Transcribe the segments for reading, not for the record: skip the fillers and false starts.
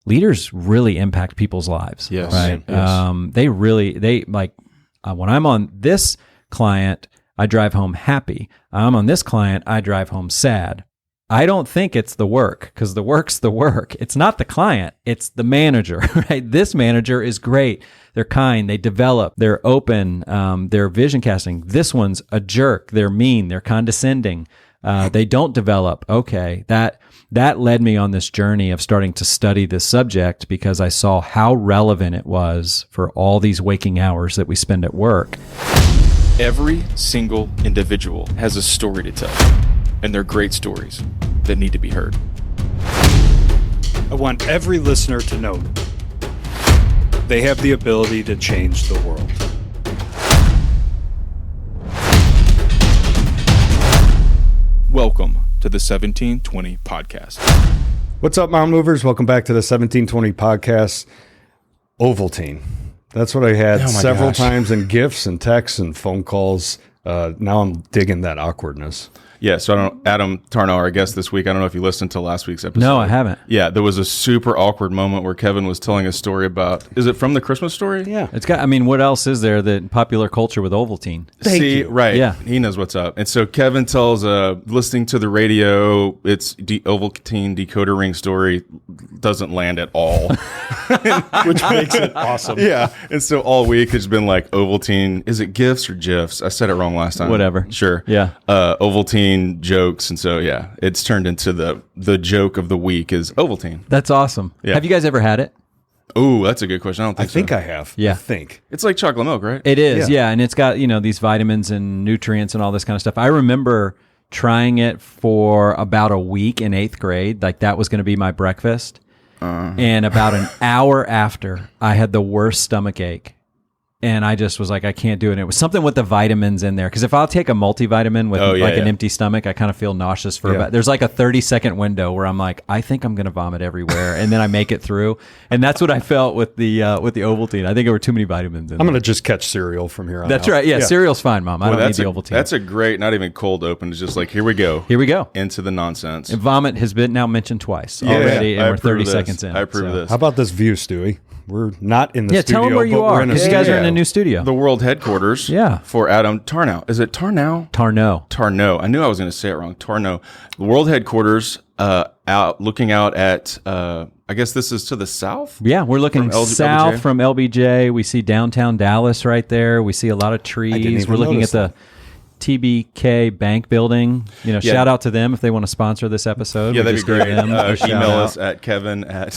leaders really impact people's lives. Yes. Right. Yes. They like when I'm on this client, I drive home happy. I'm on this client, I drive home sad. I don't think it's the work, because the work's the work. It's not the client, it's the manager, right? This manager is great. They're kind, they develop, they're open, they're vision casting. This one's a jerk, they're mean, they're condescending. They don't develop. Okay, that led me on this journey of starting to study this subject, because I saw how relevant it was for all these waking hours that we spend at work. Every single individual has a story to tell, and they're great stories that need to be heard. I want every listener to know they have the ability to change the world. Welcome to the 1720 Podcast. What's up, Mom Movers? Welcome back to the 1720 Podcast. Ovaltine. That's what I had several times in gifts and texts and phone calls. Now I'm digging that awkwardness. Yeah, so Adam Tarnow, our guest this week, I don't know if you listened to last week's episode. No, I haven't. Yeah, there was a super awkward moment where Kevin was telling a story about, is it from the Christmas story? Yeah. It's got, I mean, what else is there that popular culture with Ovaltine? Right. Yeah. He knows what's up. And so Kevin tells, listening to the radio, it's Ovaltine decoder ring story doesn't land at all. Which makes it awesome. Yeah. And so all week it's been like Ovaltine, is it GIFs or GIFs? I said it wrong last time. Whatever. Sure. Yeah. Ovaltine jokes, and so yeah, it's turned into the joke of the week is Ovaltine. That's awesome. Yeah. Have you guys ever had it? Oh, that's a good question. I don't I think think so. I have. Yeah. I think. It's like chocolate milk, right? It is, Yeah. yeah. And it's got, these vitamins and nutrients and all this kind of stuff. I remember trying it for about a week in 8th grade. Like that was going to be my breakfast. And about an hour after, I had the worst stomach ache. And I just was like, I can't do it. And it was something with the vitamins in there. Because if I'll take a multivitamin with an empty stomach, I kind of feel nauseous for about, there's like a 30-second window where I'm like, I think I'm going to vomit everywhere. And then I make it through. And that's what I felt with the Ovaltine. I think there were too many vitamins in I'm there. going to just catch cereal from here on That's out. right. Yeah, cereal's fine, Mom. I don't need the Ovaltine. That's a great, not even cold open. It's just like, here we go. Here we go. Into the nonsense. And vomit has been now mentioned twice already, and we're 30 seconds in. I approve of this. How about this view, Stewie? We're not in the studio. Tell them where you but we're are. in a You guys are in studio. a new studio. The world headquarters for Adam Tarnow. Is it Tarnow? Tarnow. I knew I was going to say it wrong. Tarnow. The world headquarters looking out at, I guess this is to the south? Yeah, we're looking From south LBJ? from LBJ. We see downtown Dallas right there. We see a lot of trees. even We're looking notice at the TBK Bank building. Shout out to them if they want to sponsor this episode. Yeah, We that'd be just gave great. them a shout Email out. us at Kevin at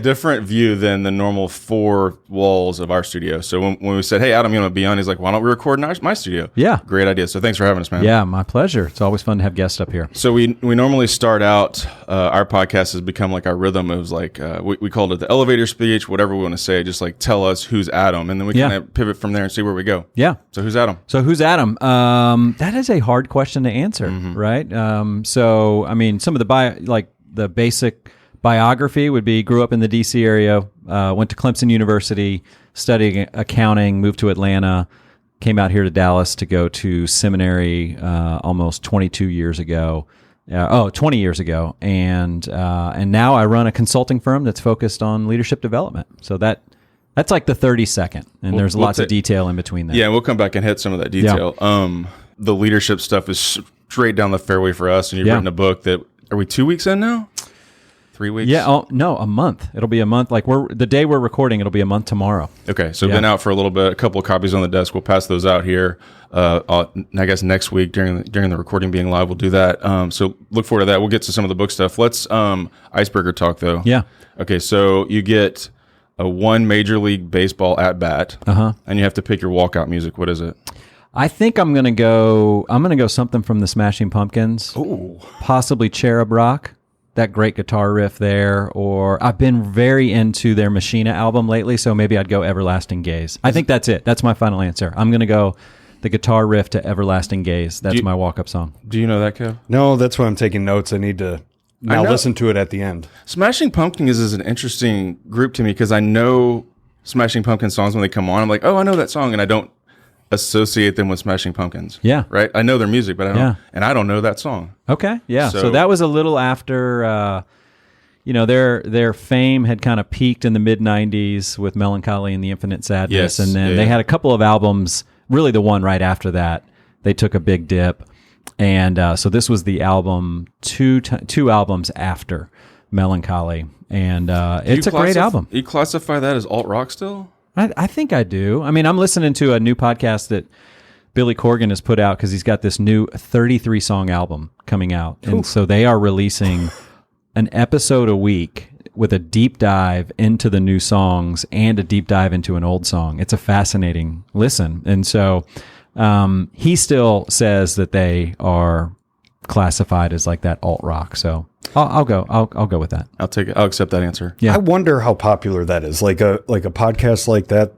different view than the normal 4 walls of our studio. So when we said, hey, Adam, you want to be on? He's like, why don't we record in my studio? Yeah. Great idea. So thanks for having us, man. Yeah, my pleasure. It's always fun to have guests up here. So we normally start out, our podcast has become like our rhythm. It was like, we called it the elevator speech, whatever we want to say, just like tell us who's Adam. And then we kind of pivot from there and see where we go. Yeah. So who's Adam? That is a hard question to answer, right? So, I mean, some of the basic biography would be grew up in the D.C. area, went to Clemson University, studied accounting, moved to Atlanta, came out here to Dallas to go to seminary almost 22 years ago. 20 years ago. And now I run a consulting firm that's focused on leadership development. So that's like the 30-second, and there's lots of detail in between that. Yeah, we'll come back and hit some of that detail. Yeah. The leadership stuff is straight down the fairway for us, and you've written a book that, are we 2 weeks in now? 3 weeks? Yeah, no, a month. It'll be a month. Like the day we're recording, it'll be a month tomorrow. Okay, so been out for a little bit, a couple of copies on the desk. We'll pass those out here. I guess next week during the recording being live, we'll do that. So look forward to that. We'll get to some of the book stuff. Let's icebreaker talk though. Yeah. Okay, so you get a 1 Major League Baseball at bat, and you have to pick your walkout music. What is it? I think I'm gonna go something from the Smashing Pumpkins. Ooh. Possibly Cherub Rock. That great guitar riff there. Or I've been very into their Machina album lately, so maybe I'd go Everlasting Gaze. I think that's it. That's my final answer. I'm gonna go the guitar riff to Everlasting Gaze. That's my walk-up song. Do you know that, Kev? No, that's why I'm taking notes. I need to now listen to it at the end. Smashing Pumpkins is an interesting group to me because I know Smashing Pumpkins songs when they come on. I'm like, oh, I know that song, and I don't associate them with Smashing Pumpkins. Yeah. Right? I know their music, but I don't, and I don't know that song. Okay. Yeah. So that was a little after, their fame had kind of peaked in the mid 90s with Melancholy and the Infinite Sadness. Yes. And then they had a couple of albums, really the one right after that, they took a big dip. And so this was the album, two albums after Melancholy. And it's a great album. You classify that as alt rock still? I think I do. I mean, I'm listening to a new podcast that Billy Corgan has put out because he's got this new 33-song album coming out. And so they are releasing an episode a week with a deep dive into the new songs and a deep dive into an old song. It's a fascinating listen. And so he still says that they are classified as like that alt rock. So I'll go with that. I'll take it. I'll accept that answer. Yeah. I wonder how popular that is. Like a podcast like that,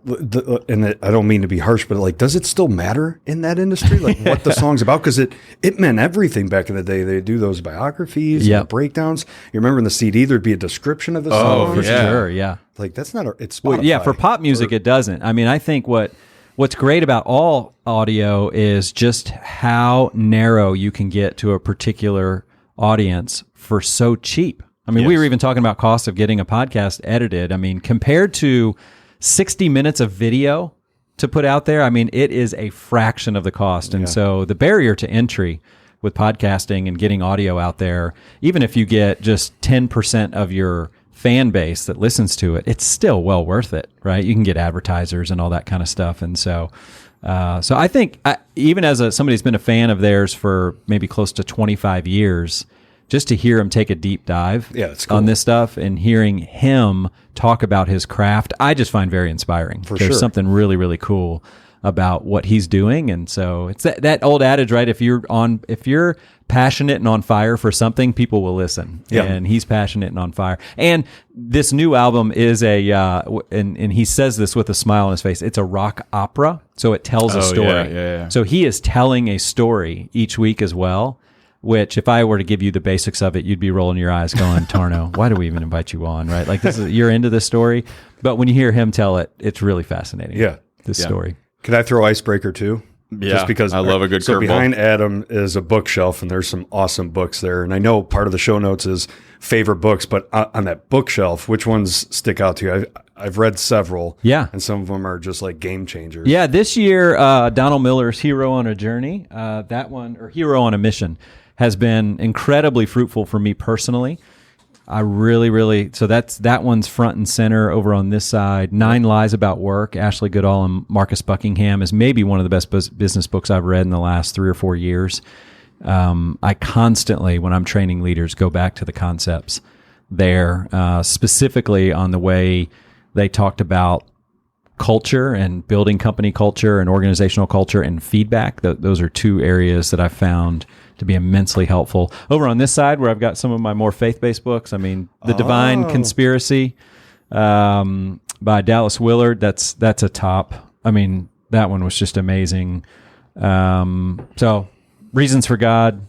I don't mean to be harsh, but like, does it still matter in that industry? Like what the song's about? Because it meant everything back in the day. They do those biographies, and the breakdowns. You remember in the CD there'd be a description of the song. Oh, for sure, yeah. Like that's not it's Spotify. Well, yeah, for pop music it doesn't. I mean, I think what's great about all audio is just how narrow you can get to a particular audience for so cheap. I mean, we were even talking about cost of getting a podcast edited. I mean, compared to 60 minutes of video to put out there, I mean, it is a fraction of the cost. And so the barrier to entry with podcasting and getting audio out there, even if you get just 10% of your fan base that listens to it, it's still well worth it, right? You can get advertisers and all that kind of stuff. And so I think even as somebody who's been a fan of theirs for maybe close to 25 years, just to hear him take a deep dive on this stuff and hearing him talk about his craft, I just find very inspiring. There's something really, really cool about what he's doing. And so it's that old adage, right? If you're passionate and on fire for something, people will listen. Yeah. And he's passionate and on fire. And this new album is and he says this with a smile on his face, it's a rock opera. So it tells a story. Yeah. So he is telling a story each week as well, which if I were to give you the basics of it, you'd be rolling your eyes going, Tarnow, why do we even invite you on? Right? Like you're into this story. But when you hear him tell it, it's really fascinating. Yeah. This story. Can I throw Icebreaker too? Yeah, just because I love a good So curveball. behind Adam is a bookshelf, and there's some awesome books there. And I know part of the show notes is favorite books, but on that bookshelf, which ones stick out to you? I've read several, and some of them are just like game changers. Yeah, this year, Donald Miller's Hero on a Journey, that one, or Hero on a Mission, has been incredibly fruitful for me personally. I really, so that one's front and center over on this side. 9 Lies About Work, Ashley Goodall and Marcus Buckingham, is maybe one of the best business books I've read in the last 3 or 4 years. I constantly, when I'm training leaders, go back to the concepts there, specifically on the way they talked about culture and building company culture and organizational culture and feedback. Those are 2 areas that I found to be immensely helpful. Over on this side, where I've got some of my more faith-based books, I mean, The Divine Conspiracy by Dallas Willard, that's a top. I mean, that one was just amazing. So, Reasons for God,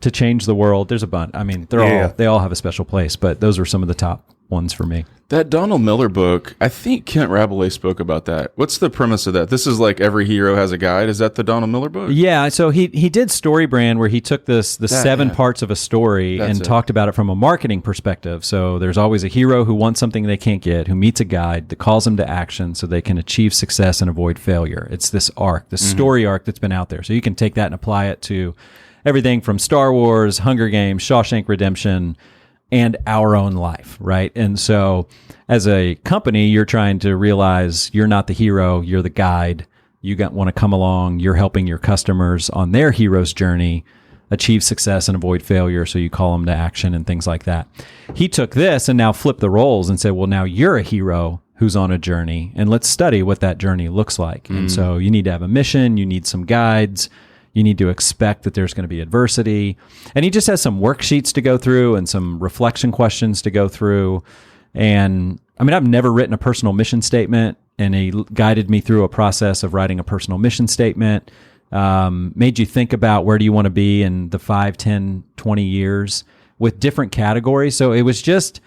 To Change the World, there's a bunch. I mean, they all have a special place, but those are some of the top ones for me. That Donald Miller book, I think Kent Rabelais spoke about that. What's the premise of that? This is like Every Hero Has a Guide. Is that the Donald Miller book? Yeah, so he did Story Brand, where he took the 7 parts of a story and talked about it from a marketing perspective. So there's always a hero who wants something they can't get, who meets a guide that calls them to action so they can achieve success and avoid failure. It's this arc, this story arc that's been out there. So you can take that and apply it to everything from Star Wars, Hunger Games, Shawshank Redemption, and our own life, right? And so as a company, you're trying to realize you're not the hero, you're the guide. You want to come along, you're helping your customers on their hero's journey achieve success and avoid failure, so you call them to action and things like that. He took this and now flipped the roles and said, well, now you're a hero who's on a journey, and let's study what that journey looks like. And so you need to have a mission, you need some guides, you need to expect that there's going to be adversity. And he just has some worksheets to go through and some reflection questions to go through. And I mean, I've never written a personal mission statement, and he guided me through a process of writing a personal mission statement, made you think about where do you want to be in the 5, 10, 20 years with different categories. So it was just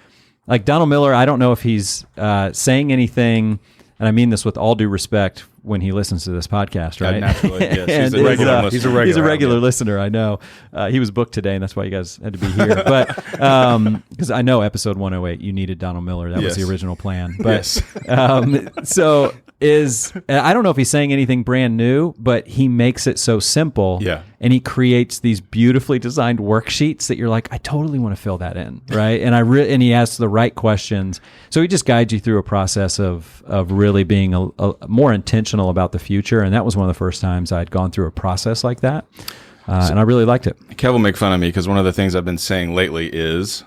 like Donald Miller. I don't know if he's saying anything, and I mean this with all due respect, when he listens to this podcast, right? Naturally, yes. And He's a regular listener. He's a regular listener, I know. He was booked today, and that's why you guys had to be here. But because I know episode 108, you needed Donald Miller. That was Yes. the original plan. But Yes. so I don't know if he's saying anything brand new, but he makes it so simple. Yeah. And he creates these beautifully designed worksheets that you're like, I totally want to fill that in, right? And and he asks the right questions. So he just guides you through a process of really being a more intentional about the future. And that was one of the first times I'd gone through a process like that. And I really liked it. Kev will make fun of me because one of the things I've been saying lately is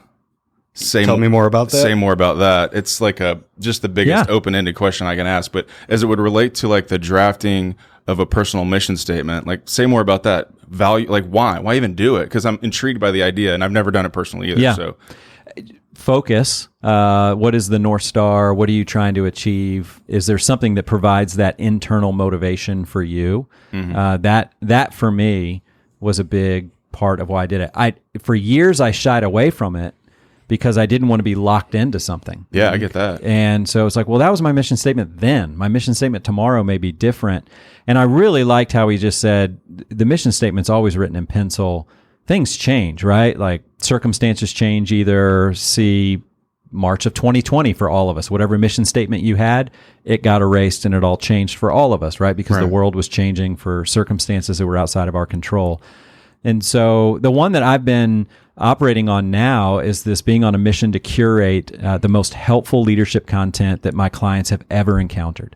Tell me more about that. Say more about that. It's like just the biggest open-ended question I can ask. But as it would relate to like the drafting of a personal mission statement, like say more about that value. Like why even do it? Because I'm intrigued by the idea, and I've never done it personally either. Yeah. So Focus. What is the North Star? What are you trying to achieve? Is there something that provides that internal motivation for you? That for me was a big part of why I did it. For years I shied away from it because I didn't want to be locked into something. yeah, I get that. And so it's like, well, that was my mission statement then. My mission statement tomorrow may be different. And I really liked how he just said the mission statement's always written in pencil. Things change, right? Like circumstances change. Either see March of 2020 for all of us. Whatever mission statement you had, it got erased and it all changed for all of us, right? Because the world was changing for circumstances that were outside of our control. And so the one that I've been operating on now is this being on a mission to curate the most helpful leadership content that my clients have ever encountered.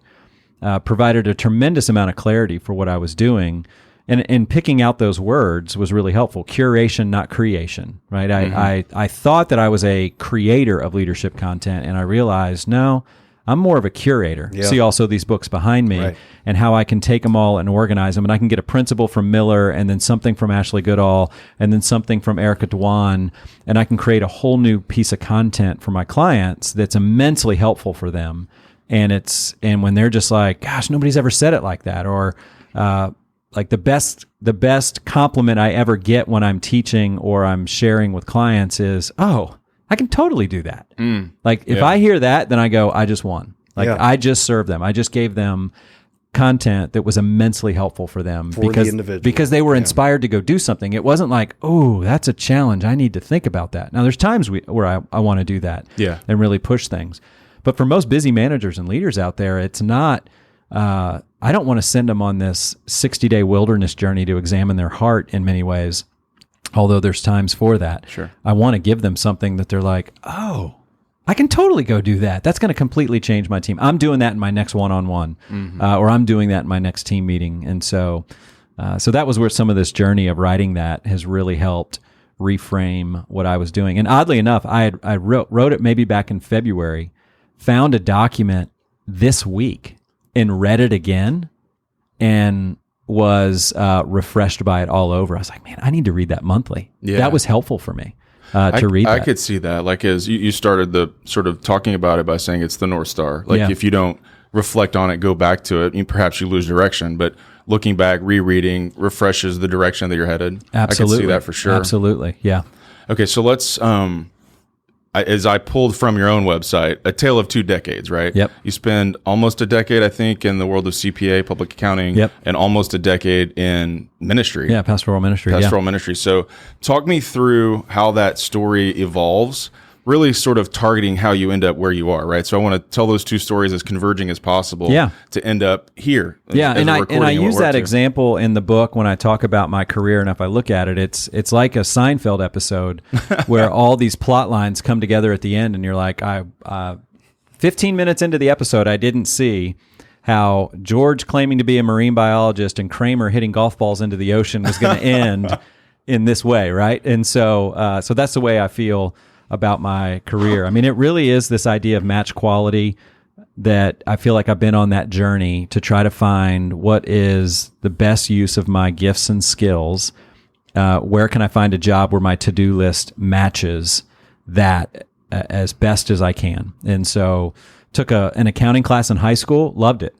Provided a tremendous amount of clarity for what I was doing. And picking out those words was really helpful. Curation, not creation, right? I thought that I was a creator of leadership content, and I realized, no, I'm more of a curator. Yeah. See also these books behind me and how I can take them all and organize them. And I can get a principle from Miller and then something from Ashley Goodall and then something from Erica Dwan. And I can create a whole new piece of content for my clients that's immensely helpful for them. And when they're just like, gosh, nobody's ever said it like that. Or like the best compliment I ever get when I'm teaching or I'm sharing with clients is, oh, I can totally do that. Like if I hear that, then I go, I just won. Like I just served them. I just gave them content that was immensely helpful for them because they were inspired to go do something. It wasn't like, oh, that's a challenge. I need to think about that. Now there's times where I want to do that and really push things. But for most busy managers and leaders out there, it's not, I don't want to send them on this 60-day wilderness journey to examine their heart in many ways. Although there's times for that. Sure. I want to give them something that they're like, oh, I can totally go do that. That's going to completely change my team. I'm doing that in my next one-on-one, or I'm doing that in my next team meeting. And so that was where some of this journey of writing that has really helped reframe what I was doing. And oddly enough, I wrote it maybe back in February, found a document this week and read it again and was refreshed by it all over. I was like, man, I need to read that monthly. Yeah. That was helpful for me to read that. I could see that. Like as you started the sort of talking about it by saying it's the North Star. Like if you don't reflect on it, go back to it, perhaps you lose direction. But looking back, rereading refreshes the direction that you're headed. Absolutely. I can see that for sure. Absolutely. Yeah. Okay, so let's as I pulled from your own website, a tale of 2 decades, right? Yep. You spend almost a decade, I think, in the world of CPA, public accounting, and almost a decade in ministry. Yeah, pastoral ministry. Ministry. So talk me through how that story evolves, really sort of targeting how you end up where you are, right? So I want to tell those 2 stories as converging as possible to end up here. Yeah, and I use that example in the book when I talk about my career, and if I look at it, it's like a Seinfeld episode where all these plot lines come together at the end, and you're like, 15 minutes into the episode, I didn't see how George claiming to be a marine biologist and Kramer hitting golf balls into the ocean was going to end in this way, right? And so that's the way I feel about my career. I mean, it really is this idea of match quality that I feel like I've been on that journey to try to find what is the best use of my gifts and skills. Where can I find a job where my to-do list matches that as best as I can? And so took an accounting class in high school, loved it,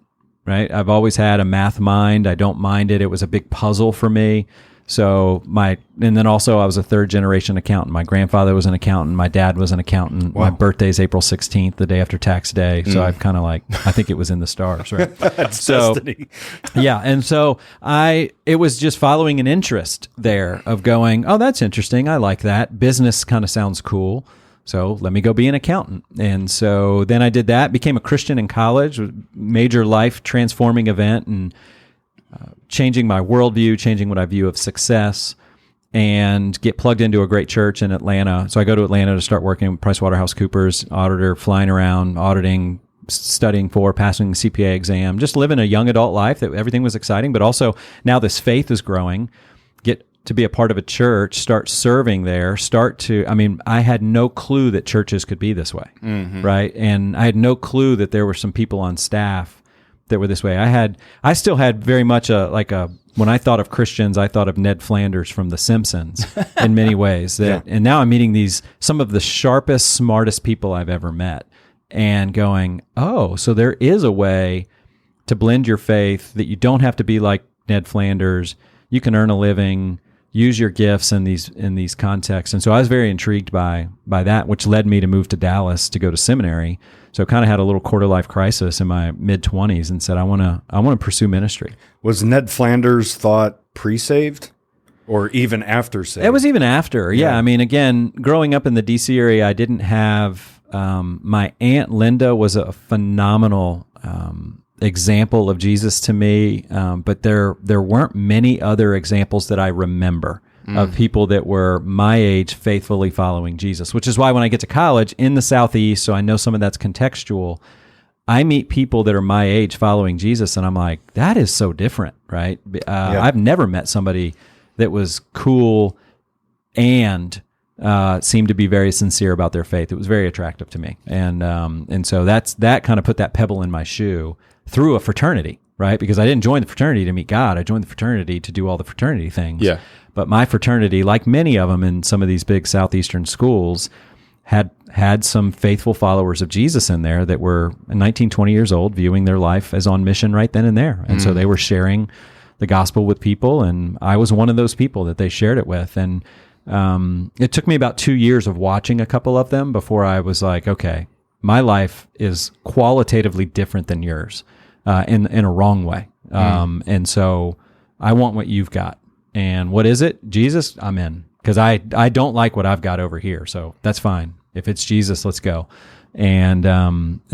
right? I've always had a math mind. I don't mind it. It was a big puzzle for me. So and then also I was a third generation accountant. My grandfather was an accountant. My dad was an accountant. Wow. My birthday's April 16th, the day after tax day. So I've kind of I think it was in the stars, right? That's destiny. Yeah. And so it was just following an interest there of going, oh, that's interesting. I like that. Business kind of sounds cool. So let me go be an accountant. And so then I did that, became a Christian in college, major life transforming event, and changing my worldview, changing what I view of success, and get plugged into a great church in Atlanta. So I go to Atlanta to start working with PricewaterhouseCoopers, auditor, flying around, auditing, studying for, passing the CPA exam, just living a young adult life that everything was exciting, but also now this faith is growing. Get to be a part of a church, start serving there, I had no clue that churches could be this way, right? And I had no clue that there were some people on staff that were this way. I still had very much when I thought of Christians, I thought of Ned Flanders from The Simpsons in many ways. And now I'm meeting some of the sharpest, smartest people I've ever met, and going, oh, so there is a way to blend your faith that you don't have to be like Ned Flanders. You can earn a living, use your gifts in these contexts. And so I was very intrigued by that, which led me to move to Dallas to go to seminary. So kind of had a little quarter life crisis in my mid-20s and said, I want to pursue ministry. Was Ned Flanders thought pre-saved or even after saved? It was even after. Yeah. I mean, again, growing up in the DC area, I didn't have, my Aunt Linda was a phenomenal example of Jesus to me, but there weren't many other examples that I remember of people that were my age faithfully following Jesus, which is why when I get to college in the Southeast, so I know some of that's contextual, I meet people that are my age following Jesus, and I'm like, that is so different, right? I've never met somebody that was cool and seemed to be very sincere about their faith. It was very attractive to me, and so that kind of put that pebble in my shoe through a fraternity, right? Because I didn't join the fraternity to meet God. I joined the fraternity to do all the fraternity things. Yeah. But my fraternity, like many of them in some of these big Southeastern schools, had some faithful followers of Jesus in there that were 19, 20 years old, viewing their life as on mission right then and there. And so they were sharing the gospel with people, and I was one of those people that they shared it with. And it took me about 2 years of watching a couple of them before I was like, okay, my life is qualitatively different than yours in a wrong way. And so I want what you've got. And what is it? Jesus, I'm in. Because I don't like what I've got over here. So that's fine. If it's Jesus, let's go. And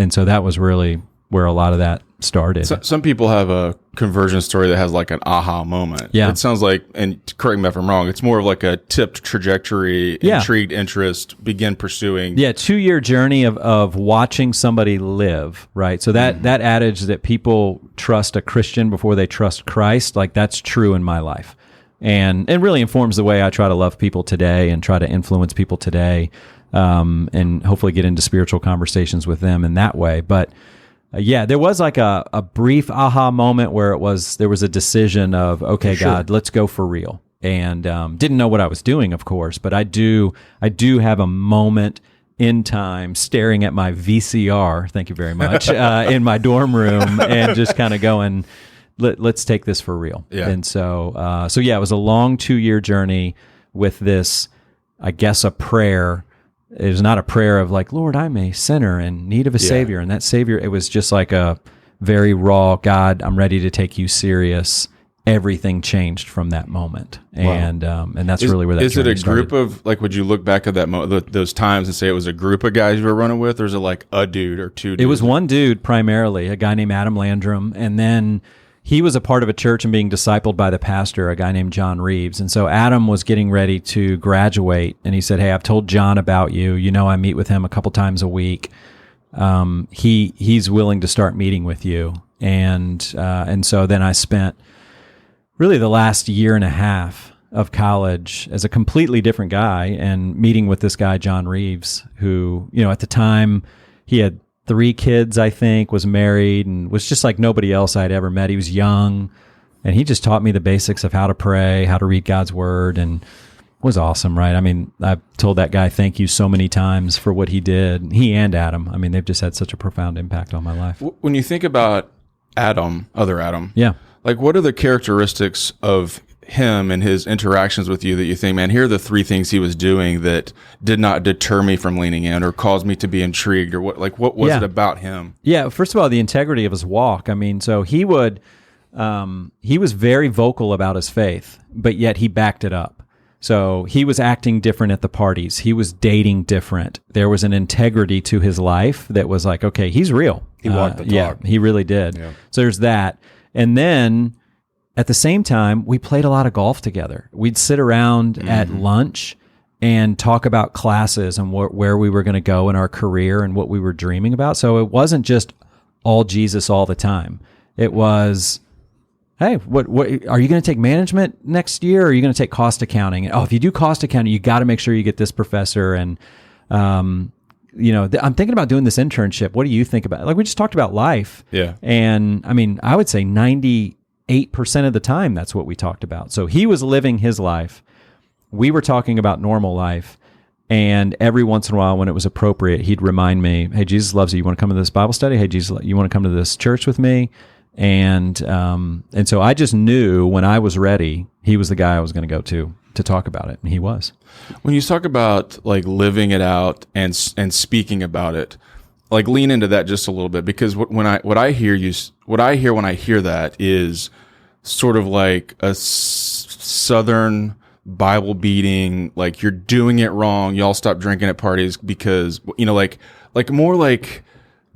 so that was really where a lot of that started. Some people have a conversion story that has like an aha moment. Yeah. It sounds like, and correct me if I'm wrong, it's more of like a tipped trajectory, intrigued interest, begin pursuing. Yeah, 2-year journey of watching somebody live, right? So that adage that people trust a Christian before they trust Christ, like that's true in my life. And it really informs the way I try to love people today and try to influence people today, and hopefully get into spiritual conversations with them in that way. But there was like a brief aha moment where there was a decision of, okay, sure, God, let's go for real. And didn't know what I was doing, of course, but I do have a moment in time staring at my VCR, thank you very much, in my dorm room and just kind of going, let's take this for real. Yeah. And so it was a long 2-year journey with this, I guess, a prayer. It was not a prayer of like, Lord, I'm a sinner in need of a Savior. And that Savior, it was just like a very raw, God, I'm ready to take you serious. Everything changed from that moment. Wow. And that's really where that is it a started. group of, like, would you look back at that those times and say it was a group of guys you were running with, or is it like a dude or two dudes? It was one dude primarily, a guy named Adam Landrum. And then he was a part of a church and being discipled by the pastor, a guy named John Reeves. And so Adam was getting ready to graduate, and he said, hey, I've told John about you. You know, I meet with him a couple times a week. He's willing to start meeting with you. And so then I spent really the last year and a half of college as a completely different guy and meeting with this guy, John Reeves, who, you know, at the time he had 3 kids, I think, was married, and was just like nobody else I'd ever met. He was young, and he just taught me the basics of how to pray, how to read God's word, and was awesome, right? I mean, I've told that guy thank you so many times for what he did. He and Adam, I mean, they've just had such a profound impact on my life. When you think about other Adam, yeah, like what are the characteristics of him and his interactions with you that you think, man, here are the 3 things he was doing that did not deter me from leaning in or caused me to be intrigued, or what was it about him? Yeah. First of all, the integrity of his walk. I mean, so he was very vocal about his faith, but yet he backed it up. So he was acting different at the parties. He was dating different. There was an integrity to his life that was like, okay, he's real. He walked the talk. Yeah, he really did. Yeah. So there's that. And then at the same time, we played a lot of golf together. We'd sit around at lunch and talk about classes and where we were going to go in our career and what we were dreaming about. So it wasn't just all Jesus all the time. It was, hey, what are you going to take management next year, or are you going to take cost accounting? And, if you do cost accounting, you got to make sure you get this professor. And I'm thinking about doing this internship. What do you think about it? Like, we just talked about life. Yeah. And I mean, I would say 98% of the time that's what we talked about. So he was living his life. We were talking about normal life. And every once in a while, when it was appropriate, he'd remind me, hey, Jesus loves you. You want to come to this Bible study? Hey, Jesus, you want to come to this church with me? And so I just knew when I was ready, he was the guy I was going to go to talk about it. And he was. When you talk about like living it out and speaking about it, like lean into that just a little bit, because what I hear when I hear that is sort of like a Southern Bible beating, like you're doing it wrong. Y'all stop drinking at parties because, like more like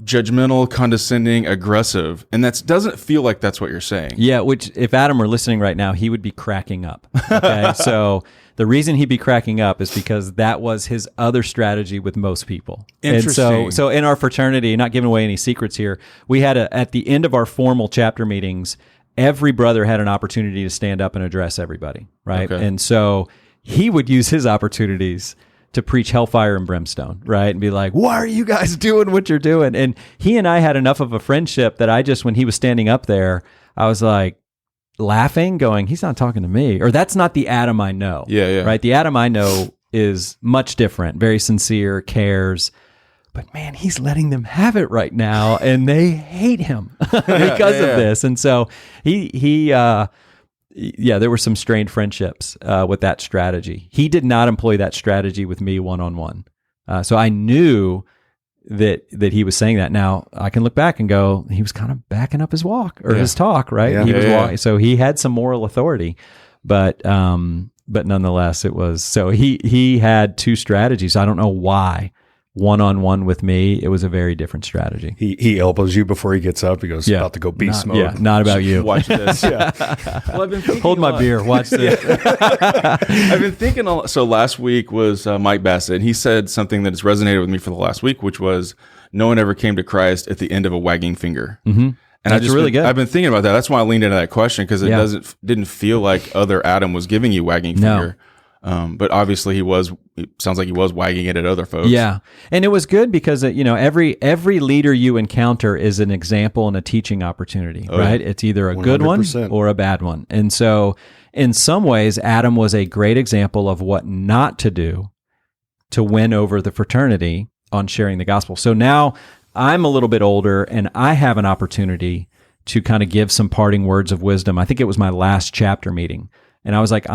judgmental, condescending, aggressive, and that doesn't feel like that's what you're saying. Yeah, which if Adam were listening right now, he would be cracking up. Okay, so the reason he'd be cracking up is because that was his other strategy with most people. Interesting. And so in our fraternity, not giving away any secrets here, we had at the end of our formal chapter meetings, every brother had an opportunity to stand up and address everybody, right? Okay. And so he would use his opportunities to preach hellfire and brimstone, right? And be like, why are you guys doing what you're doing? And he and I had enough of a friendship that when he was standing up there, I was like laughing, going, he's not talking to me. Or that's not the Adam I know. Yeah. Right? The Adam I know is much different, very sincere, cares. But man, he's letting them have it right now, and they hate him because of this. And so there were some strained friendships with that strategy. He did not employ that strategy with me one-on-one. So I knew that he was saying that. Now I can look back and go, he was kind of backing up his walk or his talk, right? Yeah. He was walking, so he had some moral authority, but nonetheless, it was so he had 2 strategies. I don't know why. One-on-one with me, it was a very different strategy. He elbows you before he gets up. He goes, about to go beast mode. Yeah, not about you. Watch this. Yeah. Well, I've been thinking hold my beer. Watch this. I've been thinking. So last week was Mike Bassett, and he said something that has resonated with me for the last week, which was, "No one ever came to Christ at the end of a wagging finger." Mm-hmm. And that's really good. I've been thinking about that. That's why I leaned into that question, because it didn't feel like other Adam was giving you wagging finger. But obviously it sounds like he was wagging it at other folks. Yeah. And it was good because, every leader you encounter is an example and a teaching opportunity, right? Yeah. It's either a 100%. Good one or a bad one. And so in some ways, Adam was a great example of what not to do to win over the fraternity on sharing the gospel. So now I'm a little bit older and I have an opportunity to kind of give some parting words of wisdom. I think it was my last chapter meeting. And I was like,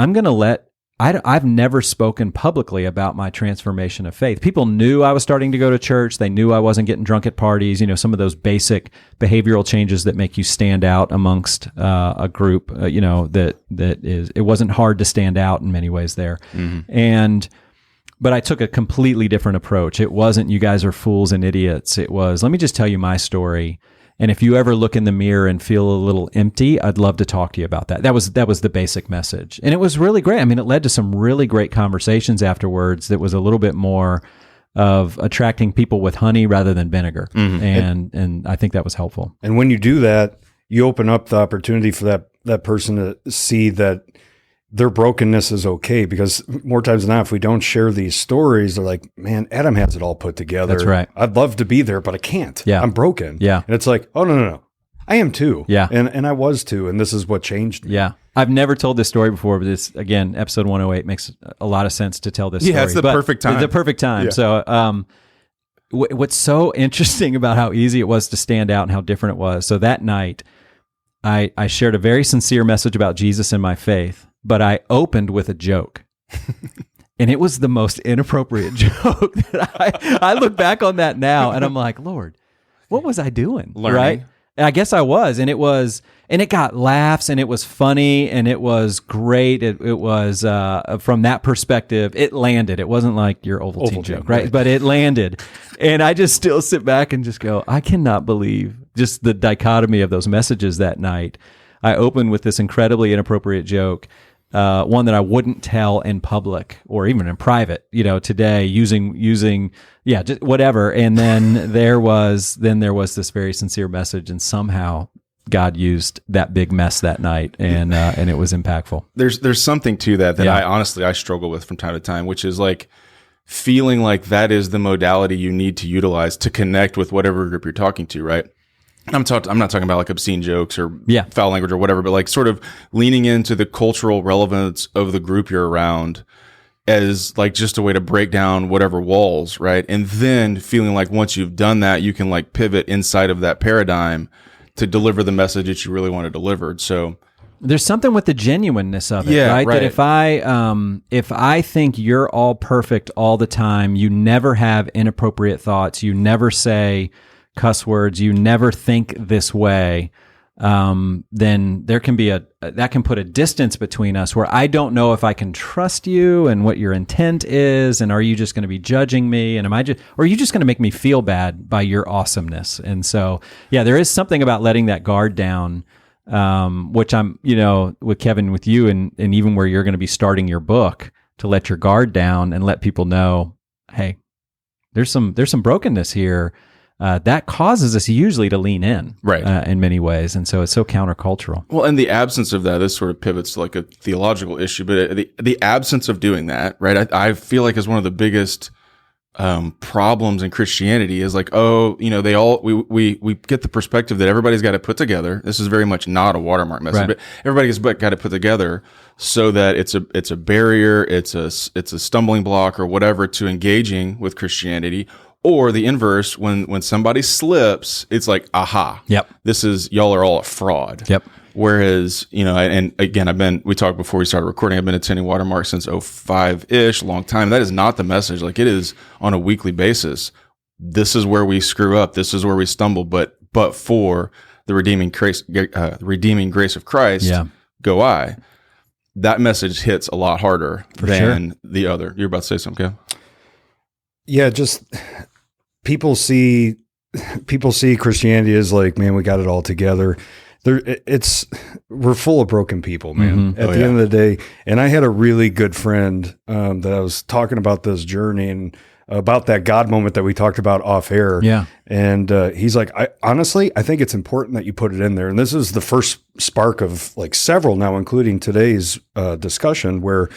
I've never spoken publicly about my transformation of faith. People knew I was starting to go to church. They knew I wasn't getting drunk at parties, some of those basic behavioral changes that make you stand out amongst a group, it wasn't hard to stand out in many ways there. Mm-hmm. But I took a completely different approach. It wasn't, you guys are fools and idiots. It was, let me just tell you my story. And if you ever look in the mirror and feel a little empty, I'd love to talk to you about that. That was the basic message. And it was really great. I mean, it led to some really great conversations afterwards that was a little bit more of attracting people with honey rather than vinegar. Mm-hmm. And I think that was helpful. And when you do that, you open up the opportunity for that person to see that their brokenness is okay, because more times than not, if we don't share these stories, they're like, man, Adam has it all put together. That's right. I'd love to be there, but I can't. Yeah. I'm broken. Yeah. And it's like, oh, no. I am too. Yeah. And I was too. And this is what changed me. Yeah. I've never told this story before, but this, again, episode 108 makes a lot of sense to tell this story. Yeah, it's the perfect time. The perfect time. Yeah. So, what's so interesting about how easy it was to stand out and how different it was. So that night, I shared a very sincere message about Jesus and my faith, but I opened with a joke. And it was the most inappropriate joke that I look back on that now and I'm like, Lord, what was I doing? Learning. Right? And I guess I was, and it got laughs, and it was funny, and it was great. It was from that perspective, it landed. It wasn't like your Ovaltine joke, right? But it landed, and I just still sit back and just go, I cannot believe just the dichotomy of those messages that night. I opened with this incredibly inappropriate joke, one that I wouldn't tell in public or even in private, today using just whatever. And then there was this very sincere message, and somehow God used that big mess that night, and it was impactful. There's something to that Yeah. I honestly struggle with from time to time, which is like feeling like that is the modality you need to utilize to connect with whatever group you're talking to, right? I'm not talking about like obscene jokes or foul language or whatever, but like sort of leaning into the cultural relevance of the group you're around as like just a way to break down whatever walls, right? And then feeling like once you've done that, you can like pivot inside of that paradigm to deliver the message that you really want to deliver. So there's something with the genuineness of it, Yeah, right? right. That if I think you're all perfect all the time, you never have inappropriate thoughts, you never say cuss words, you never think this way, then there can be that can put a distance between us where I don't know if I can trust you and what your intent is, and are you just going to be judging me, and or are you just going to make me feel bad by your awesomeness? And so, there is something about letting that guard down, which I'm, with Kevin, with you, and even where you're going to be starting your book, to let your guard down and let people know, hey, there's some brokenness here. That causes us usually to lean in, Right. In many ways, and so it's so countercultural. Well, in the absence of that, this sort of pivots to like a theological issue, but the absence of doing that, right? I feel like is one of the biggest problems in Christianity is like, we get the perspective that everybody's got it put together. This is very much not a watermark message, Right. but everybody's got it put together so that it's a barrier, it's a stumbling block or whatever to engaging with Christianity. Or the inverse, when somebody slips, it's like, aha, Yep. y'all are all a fraud. Yep. Whereas, and again, we talked before we started recording, I've been attending Watermark since 05-ish, long time. That is not the message. Like, it is on a weekly basis. This is where we screw up. This is where we stumble. But for the redeeming grace of Christ, go I. That message hits a lot harder than the other. You're about to say something, Kev? Yeah, just people see Christianity as like, man, we got it all together. We're full of broken people, man. Mm-hmm. At the end of the day, and I had a really good friend that I was talking about this journey and about that God moment that we talked about off air. Yeah, and he's like, I think it's important that you put it in there. And this is the first spark of like several now, including today's discussion, where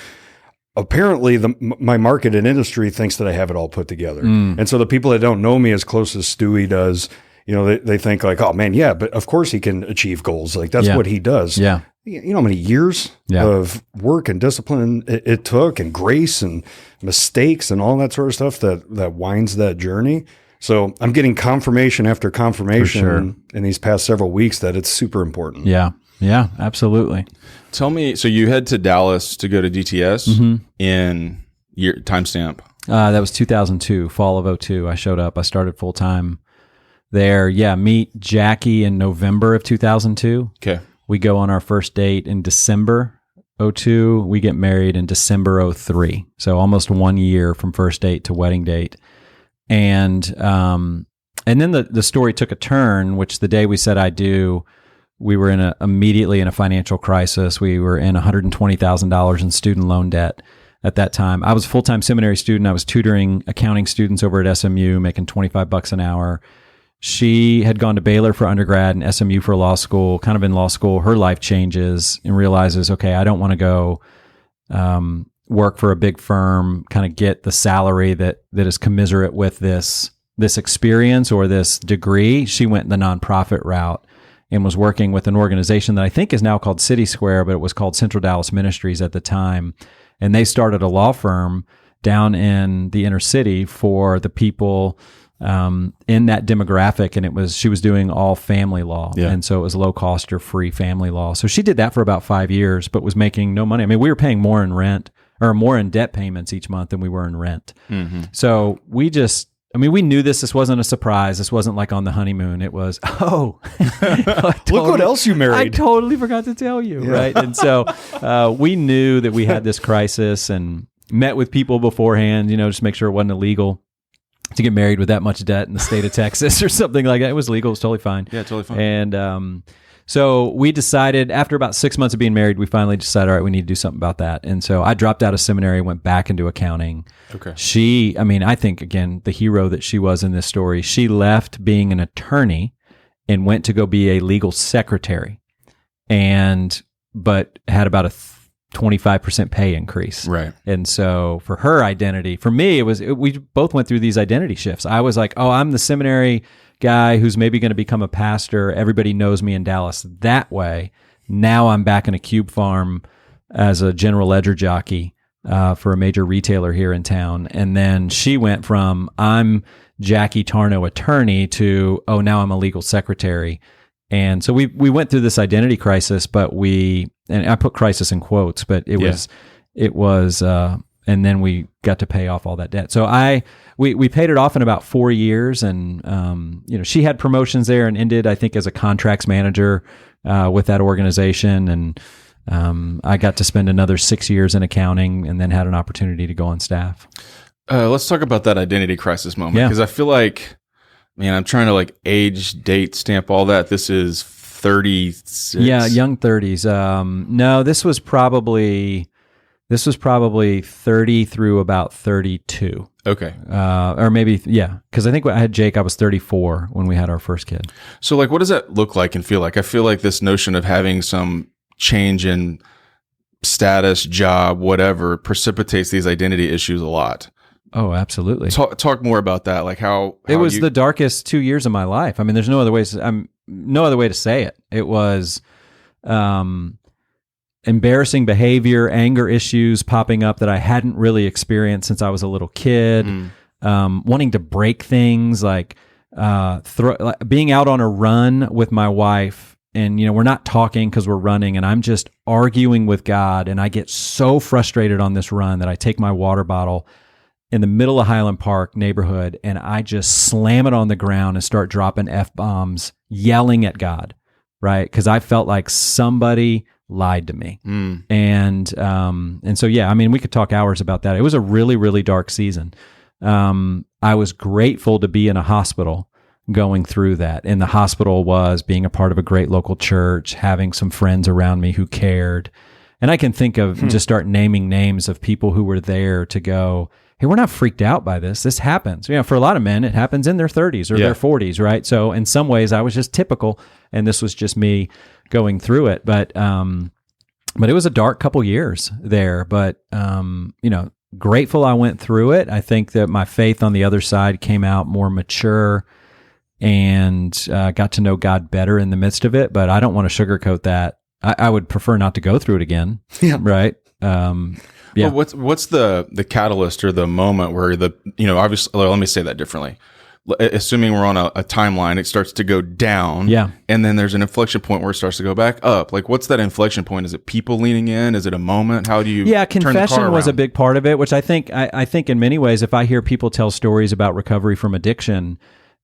apparently my market and industry thinks that I have it all put together. And so the people that don't know me as close as Stewie does, they think like, oh man, yeah, but of course he can achieve goals. Like that's what he does. Yeah. You know how many years of work and discipline it took, and grace and mistakes and all that sort of stuff that winds that journey. So I'm getting confirmation after confirmation in these past several weeks that it's super important. Yeah, absolutely. Tell me, so you head to Dallas to go to DTS in year timestamp? That was 2002, fall of 2002. I showed up. I started full time there. Yeah, meet Jackie in November of 2002. Okay. We go on our first date in December 2002. We get married in December 2003. So almost 1 year from first date to wedding date. And then the story took a turn, which the day we said I do, we were immediately in a financial crisis. We were in $120,000 in student loan debt at that time. I was a full-time seminary student. I was tutoring accounting students over at SMU, making $25 an hour. She had gone to Baylor for undergrad and SMU for law school. Kind of in law school, her life changes and realizes, okay, I don't want to go work for a big firm, kind of get the salary that is commiserate with this experience or this degree. She went the nonprofit route and was working with an organization that I think is now called City Square, but it was called Central Dallas Ministries at the time. And they started a law firm down in the inner city for the people in that demographic, and she was doing all family law. Yeah. And so it was low cost or free family law. So she did that for about 5 years, but was making no money. I mean, we were paying more in rent or more in debt payments each month than we were in rent. So we knew this wasn't a surprise. This wasn't like on the honeymoon. It was, Look what else you married. I totally forgot to tell you, right? And so we knew that we had this crisis and met with people beforehand, just make sure it wasn't illegal to get married with that much debt in the state of Texas or something like that. It was legal. It was totally fine. Yeah, totally fine. And so we decided, after about 6 months of being married, we finally decided, all right, we need to do something about that. And so I dropped out of seminary, went back into accounting. Okay. I think, again, the hero that she was in this story, she left being an attorney and went to go be a legal secretary, but had about a 25% pay increase. Right. And so for her identity, for me, we both went through these identity shifts. I was like, oh, I'm the seminary guy who's maybe going to become a pastor. Everybody knows me in Dallas that way. Now I'm back in a cube farm as a general ledger jockey for a major retailer here in town. And then she went from, I'm Jackie Tarnow attorney to, oh, now I'm a legal secretary. And so we went through this identity crisis, but and I put crisis in quotes, but it was, and then we got to pay off all that debt. So we paid it off in about 4 years, and she had promotions there and ended, I think, as a contracts manager with that organization, and I got to spend another 6 years in accounting, and then had an opportunity to go on staff. Let's talk about that identity crisis moment, because I feel like, man, I'm trying to age, date, stamp all that. This is 36. Yeah, young 30s. No, this was probably 30 through about 32. Okay. Or maybe, because I think I had Jake, I was 34 when we had our first kid. So what does that look like and feel like? I feel like this notion of having some change in status, job, whatever, precipitates these identity issues a lot. Oh, absolutely. Talk more about that. How it was the darkest 2 years of my life. I mean, there's no other way to say it. It was embarrassing behavior, anger issues popping up that I hadn't really experienced since I was a little kid. Wanting to break things, being out on a run with my wife, and we're not talking because we're running, and I'm just arguing with God, and I get so frustrated on this run that I take my water bottle in the middle of Highland Park neighborhood, and I just slam it on the ground and start dropping F-bombs, yelling at God, right? Because I felt like somebody lied to me. And so, we could talk hours about that. It was a really, really dark season. I was grateful to be in a hospital going through that. And the hospital was being a part of a great local church, having some friends around me who cared. And I can think of just start naming names of people who were there to go, hey, we're not freaked out by this. This happens. For a lot of men, it happens in their 30s or their 40s, right? So in some ways, I was just typical, and this was just me going through it. But it was a dark couple years there. But grateful I went through it. I think that my faith on the other side came out more mature, and got to know God better in the midst of it. But I don't want to sugarcoat that. I would prefer not to go through it again. Yeah. Right. Yeah. Well, what's the catalyst or the moment where obviously, let me say that differently. Assuming we're on a timeline, it starts to go down. Yeah. And then there's an inflection point where it starts to go back up. What's that inflection point? Is it people leaning in? Is it a moment? How do you confession was a big part of it, which I think in many ways, if I hear people tell stories about recovery from addiction,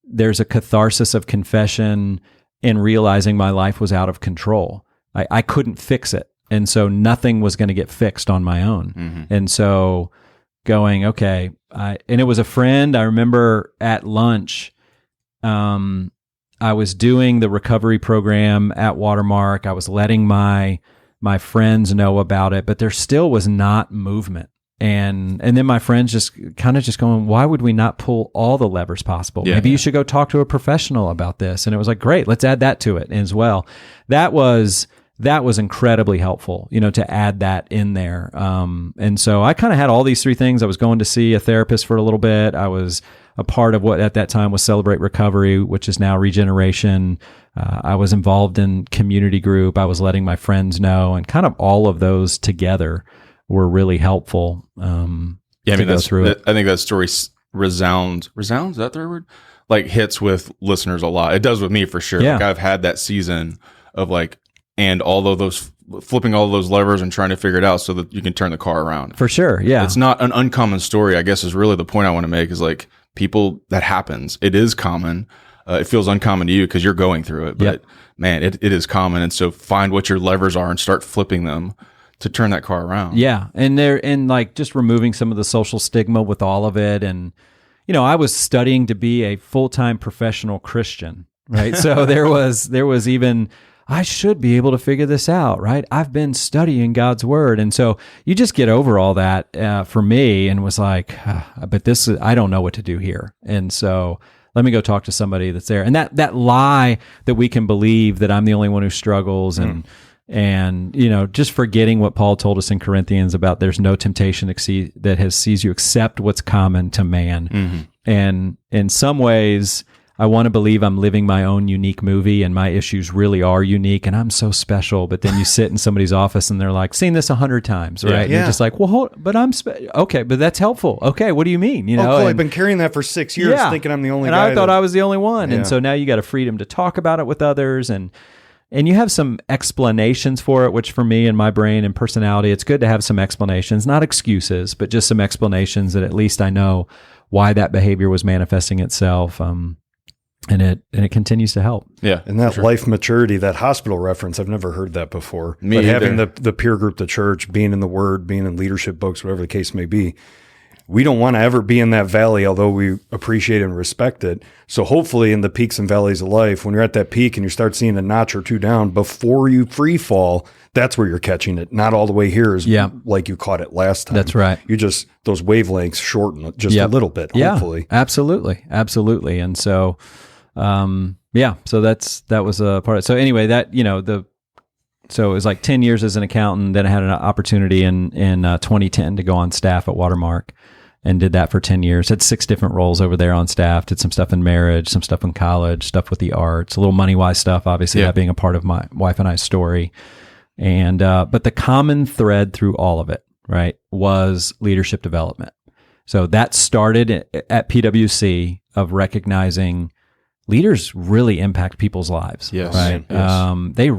there's a catharsis of confession in realizing my life was out of control. I couldn't fix it. And so nothing was going to get fixed on my own. Mm-hmm. And so going, okay, and it was a friend. I remember at lunch, I was doing the recovery program at Watermark. I was letting my friends know about it, but there still was not movement. And then my friends just going, why would we not pull all the levers possible? Maybe you should go talk to a professional about this. And it was like, great, let's add that to it as well. That was incredibly helpful, to add that in there. And so I kind of had all these three things. I was going to see a therapist for a little bit. I was a part of what at that time was Celebrate Recovery, which is now Regeneration. I was involved in community group. I was letting my friends know, and kind of all of those together were really helpful. I think that story resounds, is that the right word? Like hits with listeners a lot. It does with me for sure. Yeah. Like I've had that season of like, and all of those flipping all of those levers and trying to figure it out so that you can turn the car around. For sure. Yeah. It's not an uncommon story, I guess, is really the point I want to make, is like people, that happens. It is common. It feels uncommon to you because you're going through it, but man, it is common. And so find what your levers are and start flipping them to turn that car around. Yeah. And like just removing some of the social stigma with all of it. And, you know, I was studying to be a full-time professional Christian, right? So there was even, I should be able to figure this out, right? I've been studying God's word. And so you just get over all that for me, and was like, but I don't know what to do here. And so let me go talk to somebody that's there. And that lie that we can believe that I'm the only one who struggles, and you know, just forgetting what Paul told us in Corinthians about there's no temptation that has seized you except what's common to man. Mm-hmm. And in some ways, I want to believe I'm living my own unique movie, and my issues really are unique, and I'm so special. But then you sit in somebody's office and they're like, seen this 100 times, right? And you're just like, well, but I'm okay, but that's helpful. Okay, what do you mean? You know, cool. I've been carrying that for 6 years, thinking I'm the only guy. And I thought I was the only one. And so now you got a freedom to talk about it with others, and you have some explanations for it, which for me and my brain and personality, it's good to have some explanations, not excuses, but just some explanations that at least I know why that behavior was manifesting itself. And it continues to help. Yeah. And that life maturity, that hospital reference, I've never heard that before. Me but either. Having the peer group, the church, being in the Word, being in leadership books, whatever the case may be, we don't want to ever be in that valley, although we appreciate and respect it. So hopefully in the peaks and valleys of life, when you're at that peak and you start seeing a notch or two down, before you free fall, that's where you're catching it. Not all the way here is like you caught it last time. That's right. You just, those wavelengths shorten just a little bit, hopefully. Absolutely. Absolutely. And so, so that was a part of it. So anyway, that, you know, so it was like 10 years as an accountant. Then I had an opportunity in 2010 to go on staff at Watermark, and did that for 10 years. Had 6 different roles over there on staff. Did some stuff in marriage, some stuff in college, stuff with the arts, a little money-wise stuff, obviously that being a part of my wife and I's story. And, but the common thread through all of it, right, was leadership development. So that started at PwC of recognizing leaders really impact people's lives. Yes. Right. Yes. They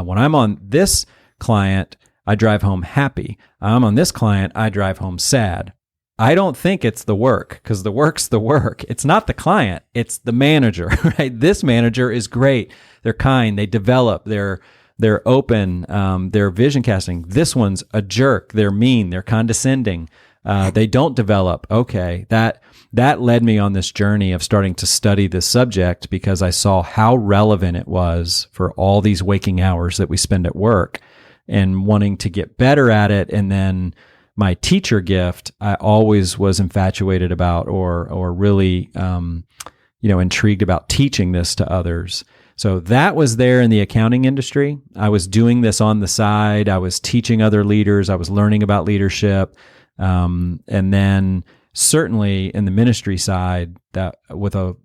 when I'm on this client, I drive home happy. I'm on this client, I drive home sad. I don't think it's the work, because the work's the work. It's not the client, it's the manager, right? This manager is great. They're kind, they develop, they're open, they're vision casting. This one's a jerk. They're mean, they're condescending. They don't develop. Okay. That led me on this journey of starting to study this subject, because I saw how relevant it was for all these waking hours that we spend at work, and wanting to get better at it. And then my teacher gift, I always was infatuated about, or really, intrigued about teaching this to others. So that was there in the accounting industry. I was doing this on the side. I was teaching other leaders. I was learning about leadership. And then certainly in the ministry side, that with a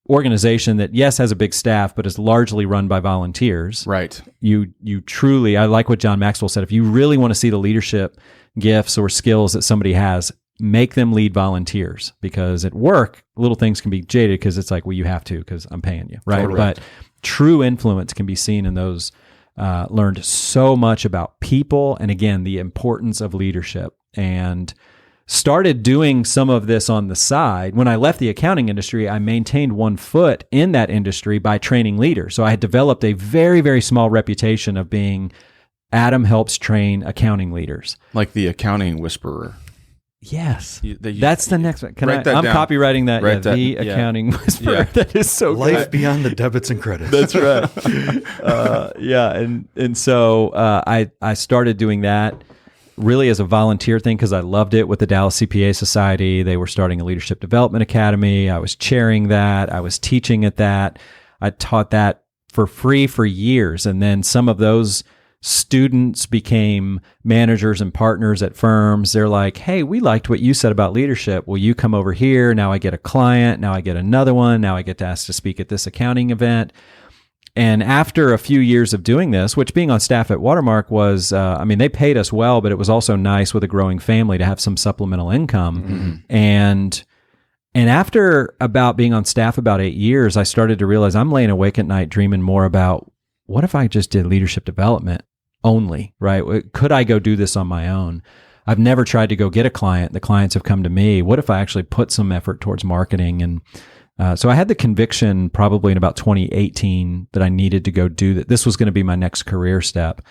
organization that, yes, has a big staff, but is largely run by volunteers. Right. You truly, I like what John Maxwell said, if you really want to see the leadership gifts or skills that somebody has, make them lead volunteers, because at work, little things can be jaded because it's like, well, you have to, because I'm paying you. Right. Totally. But true influence can be seen in those, learned so much about people. And again, the importance of leadership, and started doing some of this on the side. When I left the accounting industry, I maintained one foot in that industry by training leaders. So I had developed a very, very small reputation of being Adam helps train accounting leaders. Like the accounting whisperer. Yes. That's the next one. I'm down. copywriting that. Write that, the accounting whisperer. Yeah. That is so Life good. beyond the debits and credits. That's right. And so I started doing that really as a volunteer thing, because I loved it with the Dallas CPA Society. They were starting a leadership development academy. I was chairing that. I was teaching at that. I taught that for free for years. And then some of those students became managers and partners at firms. They're like, hey, we liked what you said about leadership. Will you come over here? Now I get a client. Now I get another one. Now I get to ask to speak at this accounting event. And after a few years of doing this, which being on staff at Watermark was, they paid us well, but it was also nice with a growing family to have some supplemental income. And after about being on staff about 8 years, I started to realize I'm laying awake at night dreaming more about what if I just did leadership development only, right? Could I go do this on my own? I've never tried to go get a client. The clients have come to me. What if I actually put some effort towards marketing? And so I had the conviction probably in about 2018 that I needed to go do that. This was going to be my next career step.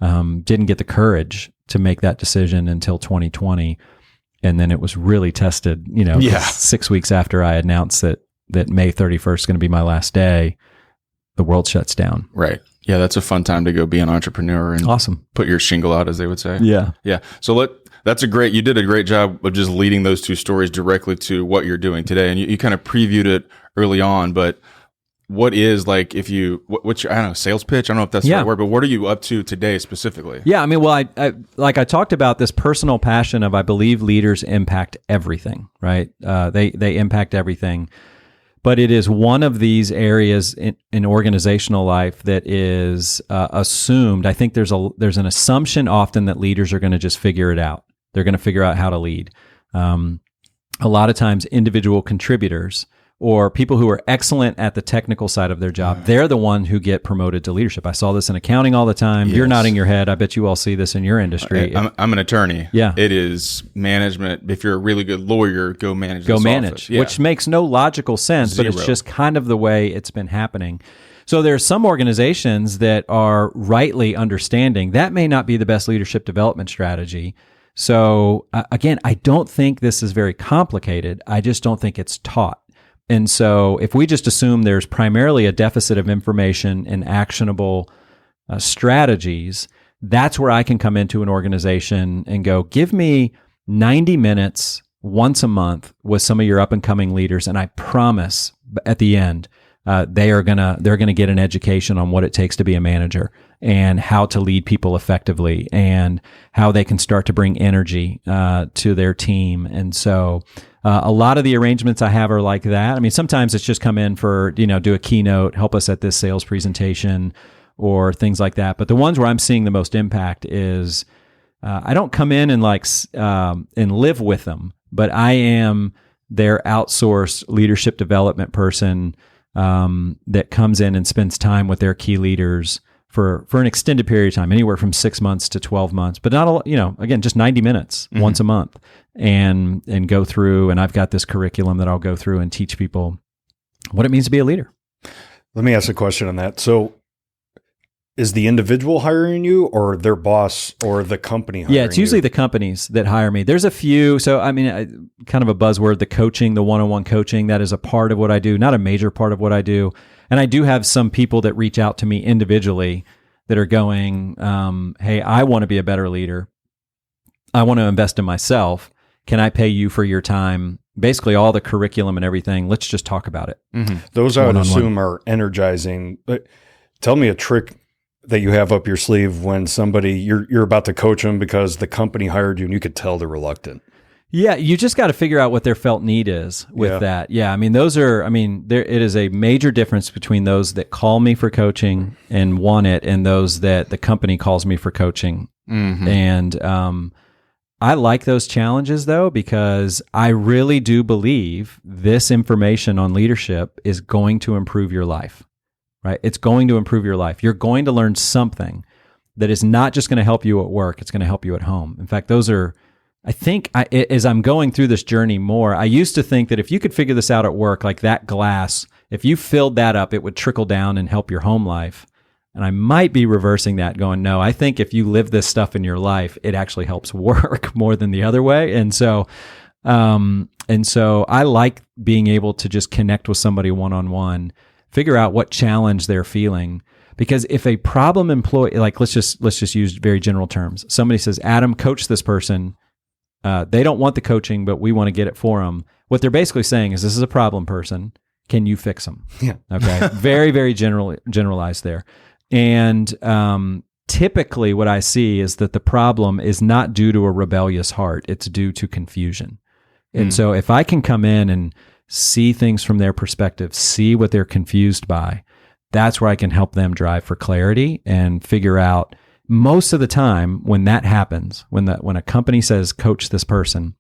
Didn't get the courage to make that decision until 2020. And then it was really tested, 6 weeks after I announced that May 31st is going to be my last day, the world shuts down. Right. Yeah, that's a fun time to go be an entrepreneur and awesome. Put your shingle out, as they would say. Yeah. Yeah. So you did a great job of just leading those two stories directly to what you're doing today. And you kind of previewed it early on, but what is what's your, I don't know, sales pitch? I don't know if that's the right word, but what are you up to today specifically? Yeah. I talked about this personal passion of, I believe leaders impact everything, right? They impact everything. But it is one of these areas in organizational life that is assumed. I think there's an assumption often that leaders are going to just figure it out. They're going to figure out how to lead. A lot of times, individual contributors or people who are excellent at the technical side of their job, they're the one who get promoted to leadership. I saw this in accounting all the time. Yes. You're nodding your head. I bet you all see this in your industry. I'm an attorney. Yeah. It is management. If you're a really good lawyer, go manage this office. Yeah. Which makes no logical sense, but it's just kind of the way it's been happening. So there's some organizations that are rightly understanding that may not be the best leadership development strategy. So again, I don't think this is very complicated. I just don't think it's taught. And so if we just assume there's primarily a deficit of information and actionable strategies, that's where I can come into an organization and go, give me 90 minutes once a month with some of your up and coming leaders. And I promise at the end, they're gonna get an education on what it takes to be a manager and how to lead people effectively and how they can start to bring energy to their team. And so a lot of the arrangements I have are like that. I mean, sometimes it's just come in for, do a keynote, help us at this sales presentation or things like that. But the ones where I'm seeing the most impact is I don't come in and and live with them, but I am their outsourced leadership development person that comes in and spends time with their key leaders for an extended period of time, anywhere from 6 months to 12 months, but not again, just 90 minutes once a month and go through. And I've got this curriculum that I'll go through and teach people what it means to be a leader. Let me ask a question on that. So is the individual hiring you or their boss or the company hiring you? Yeah, it's usually the companies that hire me. There's a few. So, kind of a buzzword, the coaching, the one-on-one coaching, that is a part of what I do, not a major part of what I do. And I do have some people that reach out to me individually that are going, hey, I want to be a better leader. I want to invest in myself. Can I pay you for your time? Basically, all the curriculum and everything. Let's just talk about it. Mm-hmm. Those I would assume are energizing. But tell me a trick that you have up your sleeve when somebody, you're about to coach them because the company hired you and you could tell they're reluctant. Yeah, you just got to figure out what their felt need is with that. Yeah, it is a major difference between those that call me for coaching and want it and those that the company calls me for coaching. Mm-hmm. And I like those challenges though, because I really do believe this information on leadership is going to improve your life, right? It's going to improve your life. You're going to learn something that is not just going to help you at work. It's going to help you at home. In fact, those are... as I'm going through this journey more, I used to think that if you could figure this out at work, like that glass, if you filled that up, it would trickle down and help your home life. And I might be reversing that, going, no, I think if you live this stuff in your life, it actually helps work more than the other way. And so I like being able to just connect with somebody one-on-one, figure out what challenge they're feeling. Because if a problem employee, like let's just use very general terms. Somebody says, Adam, coach this person. They don't want the coaching, but we want to get it for them. What they're basically saying is, this is a problem person. Can you fix them? Yeah. Okay. Very, very generalized there. And typically what I see is that the problem is not due to a rebellious heart. It's due to confusion. And so if I can come in and see things from their perspective, see what they're confused by, that's where I can help them drive for clarity and figure out. Most of the time when that happens, when a company says, coach this person,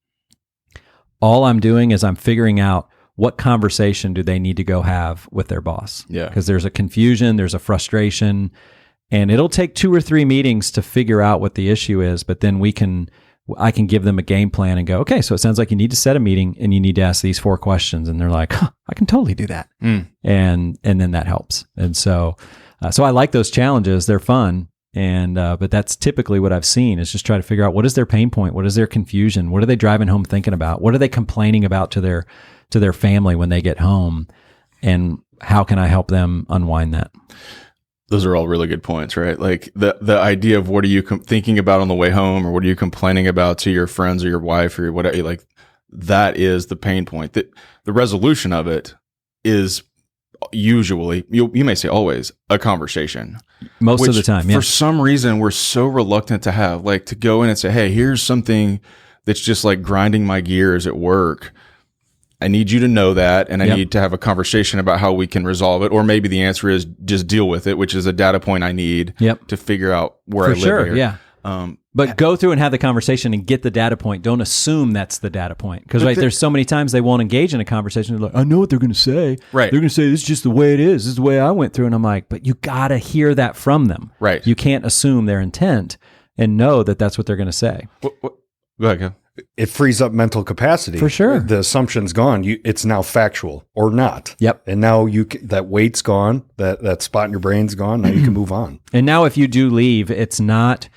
all I'm doing is I'm figuring out what conversation do they need to go have with their boss. Yeah. Because there's a confusion, there's a frustration, and it'll take 2 or 3 meetings to figure out what the issue is. But then I can give them a game plan and go, okay, so it sounds like you need to set a meeting and you need to ask these 4 questions. And they're like, I can totally do that. And then that helps. And so I like those challenges. They're fun. And, but that's typically what I've seen is just try to figure out what is their pain point? What is their confusion? What are they driving home thinking about? What are they complaining about to their family when they get home? And how can I help them unwind that? Those are all really good points, right? Like the idea of what are you thinking about on the way home, or what are you complaining about to your friends or your wife or whatever, like that is the pain point. That the resolution of it is usually, you may say always, a conversation. Most of the time, yeah. For some reason, we're so reluctant to have, like, to go in and say, hey, here's something that's just like grinding my gears at work. I need you to know that, and I need to have a conversation about how we can resolve it. Or maybe the answer is just deal with it, which is a data point I need to figure out where I live here. Yeah. But go through and have the conversation and get the data point. Don't assume that's the data point. Because there's so many times they won't engage in a conversation. They're like, I know what they're going to say. Right. They're going to say, this is just the way it is. This is the way I went through. And I'm like, but you got to hear that from them. Right. You can't assume their intent and know that that's what they're going to say. Go ahead, Kev. It frees up mental capacity. For sure. The assumption's gone. It's now factual or not. Yep. And now that weight's gone. That spot in your brain's gone. Now you can move on. And now if you do leave, it's not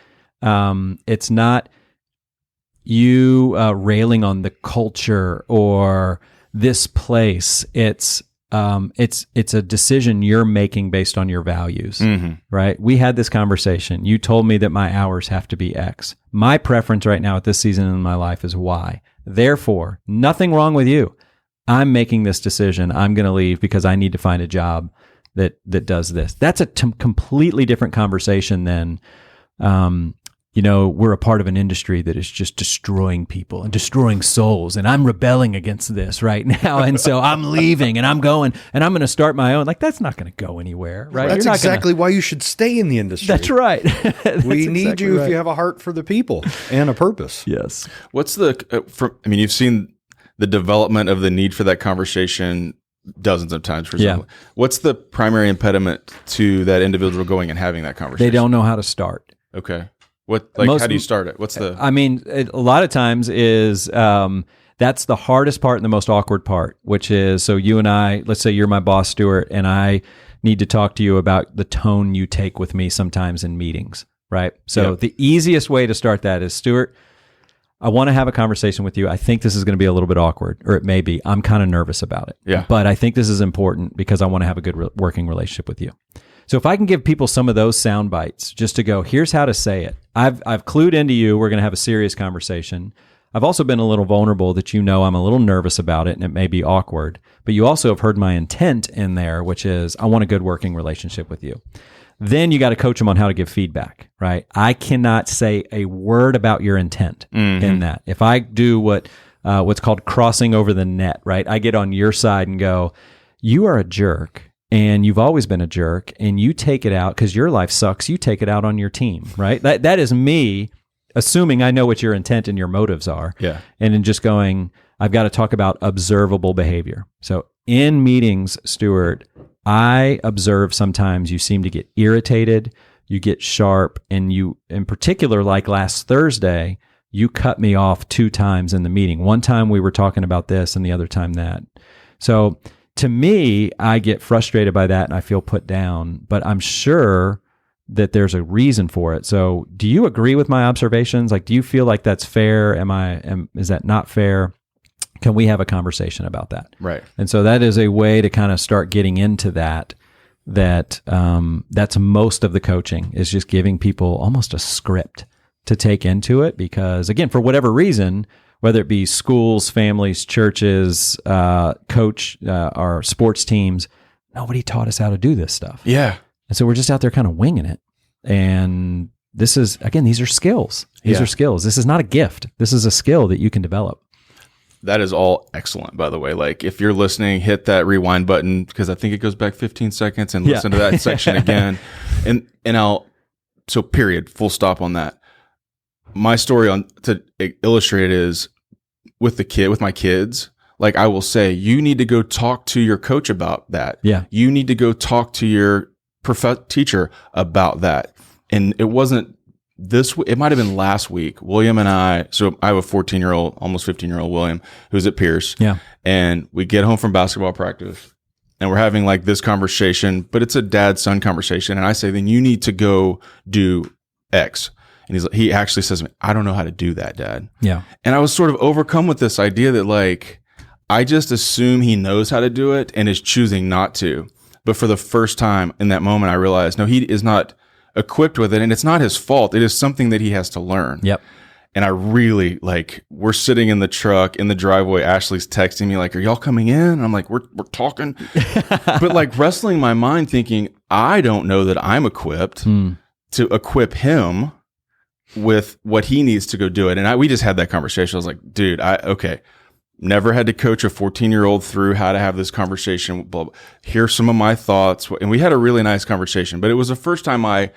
you railing on the culture or this place. It's a decision you're making based on your values, right? We had this conversation. You told me that my hours have to be X. My preference right now at this season in my life is Y. Therefore, nothing wrong with you. I'm making this decision. I'm going to leave because I need to find a job that does this. That's a completely different conversation than, we're a part of an industry that is just destroying people and destroying souls. And I'm rebelling against this right now. And so I'm leaving and I'm going and I'm going to start my own. Like, that's not going to go anywhere, right? That's exactly why you should stay in the industry. That's right. We need you if you have a heart for the people and a purpose. Yes. What's you've seen the development of the need for that conversation dozens of times, presumably. Yeah. What's the primary impediment to that individual going and having that conversation? They don't know how to start. Okay. How do you start it? What's the... a lot of times is that's the hardest part and the most awkward part, which is, so you and I, let's say you're my boss, Stuart, and I need to talk to you about the tone you take with me sometimes in meetings, right? So the easiest way to start that is, Stuart, I want to have a conversation with you. I think this is going to be a little bit awkward, or it may be. I'm kind of nervous about it. Yeah. But I think this is important because I want to have a good working relationship with you. So if I can give people some of those sound bites just to go, here's how to say it. I've clued into you. We're going to have a serious conversation. I've also been a little vulnerable that I'm a little nervous about it and it may be awkward. But you also have heard my intent in there, which is I want a good working relationship with you. Then you got to coach them on how to give feedback, right? I cannot say a word about your intent in that. If I do what's called crossing over the net, right? I get on your side and go, you are a jerk. And you've always been a jerk, and you take it out because your life sucks. You take it out on your team, right? That is me assuming I know what your intent and your motives are. Yeah. And then just going, I've got to talk about observable behavior. So in meetings, Stuart, I observe sometimes you seem to get irritated, you get sharp, and you, in particular, like last Thursday, you cut me off 2 times in the meeting. One time we were talking about this, and the other time that. So to me, I get frustrated by that and I feel put down, but I'm sure that there's a reason for it. So do you agree with my observations? Like, do you feel like that's fair? Is that not fair? Can we have a conversation about that? Right. And so that is a way to kind of start getting into that's most of the coaching, is just giving people almost a script to take into it. Because again, for whatever reason, whether it be schools, families, churches, coach, our sports teams, nobody taught us how to do this stuff. Yeah. And so we're just out there kind of winging it. And this is, again, these are skills. These are skills. This is not a gift. This is a skill that you can develop. That is all excellent, by the way. Like, if you're listening, hit that rewind button, because I think it goes back 15 seconds, and listen to that section again. So period, full stop on that. My story to illustrate it is with my kids. Like, I will say, you need to go talk to your coach about that. Yeah. You need to go talk to your teacher about that. And it wasn't it might have been last week. William and I have a 14-year-old, almost 15-year-old William, who's at Pierce. Yeah. And we get home from basketball practice, and we're having like this conversation, but it's a dad-son conversation. And I say, then you need to go do X. And he actually says to me, I don't know how to do that, Dad. Yeah. And I was sort of overcome with this idea that, like, I just assume he knows how to do it and is choosing not to. But for the first time in that moment, I realized, no, he is not equipped with it, and it's not his fault. It is something that he has to learn. Yep. And I really, like, we're sitting in the truck in the driveway. Ashley's texting me like, "Are y'all coming in?" And I'm like, "We're talking," but like wrestling my mind, thinking I don't know that I'm equipped to equip him with what he needs to go do it. And we just had that conversation. I was like, "Dude, okay." Never had to coach a 14-year-old through how to have this conversation. Blah, blah. Here's some of my thoughts. And we had a really nice conversation, but it was the first time I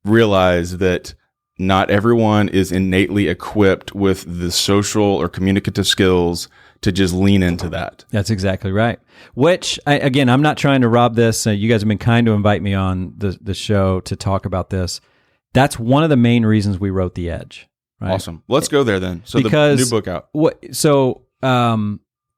realized that not everyone is innately equipped with the social or communicative skills to just lean into that. That's exactly right. Which, again, I'm not trying to rob this. You guys have been kind to invite me on the show to talk about this. That's one of the main reasons we wrote The Edge. Right? Awesome. Let's go there then. So the new book out.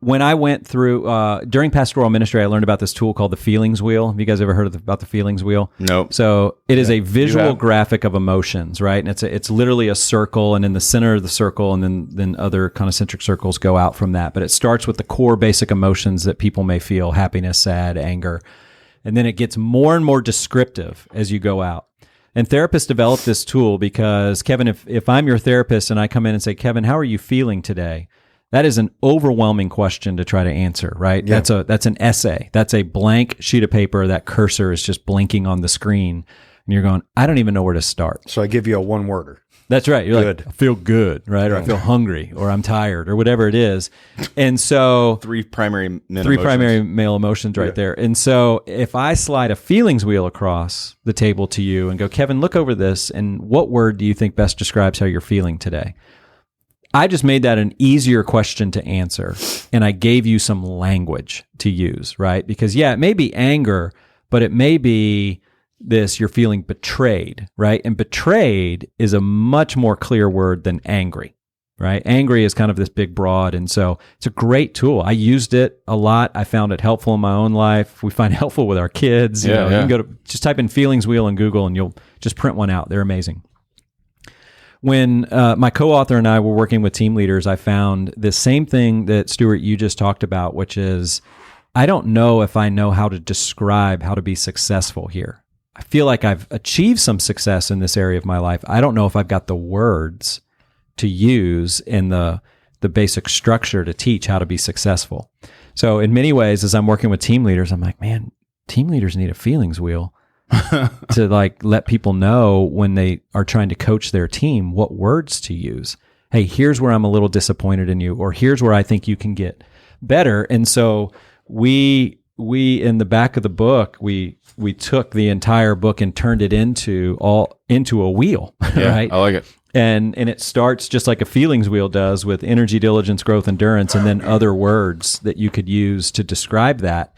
When I went through, during pastoral ministry, I learned about this tool called the feelings wheel. Have you guys ever heard about the feelings wheel? Nope. So it is a visual graphic of emotions, right? And it's literally a circle, and in the center of the circle, and then other concentric circles go out from that. But it starts with the core basic emotions that people may feel: happiness, sad, anger. And then it gets more and more descriptive as you go out. And therapists develop this tool because, Kevin, if I'm your therapist and I come in and say, "Kevin, how are you feeling today?" That is an overwhelming question to try to answer, right? Yeah. That's an essay. That's a blank sheet of paper. That cursor is just blinking on the screen. And you're going, I don't even know where to start. So I give you a one-worder. That's right. You're good. Like, I feel good, right? Or I feel hungry, or I'm tired, or whatever it is. And so three primary male emotions right there. And so if I slide a feelings wheel across the table to you and go, Kevin, look over this, and what word do you think best describes how you're feeling today? I just made that an easier question to answer, and I gave you some language to use, right? Because, yeah, it may be anger, but it may be this, you're feeling betrayed, right? And betrayed is a much more clear word than angry, right? Angry is kind of this big, broad, and so it's a great tool. I used it a lot. I found it helpful in my own life. We find it helpful with our kids. You can go to, just type in feelings wheel in Google, and you'll just print one out. They're amazing. When my co-author and I were working with team leaders, I found the same thing that, Stuart, you just talked about, which is, I don't know if I know how to describe how to be successful here. I feel like I've achieved some success in this area of my life. I don't know if I've got the words to use in the basic structure to teach how to be successful. So in many ways, as I'm working with team leaders, I'm like, man, team leaders need a feelings wheel. to like let people know when they are trying to coach their team what words to use. Hey, here's where I'm a little disappointed in you, or here's where I think you can get better. And so we in the back of the book, we took the entire book and turned it into a wheel. Yeah, right? I like it. And it starts just like a feelings wheel does, with energy, diligence, growth, endurance, and then other words that you could use to describe that.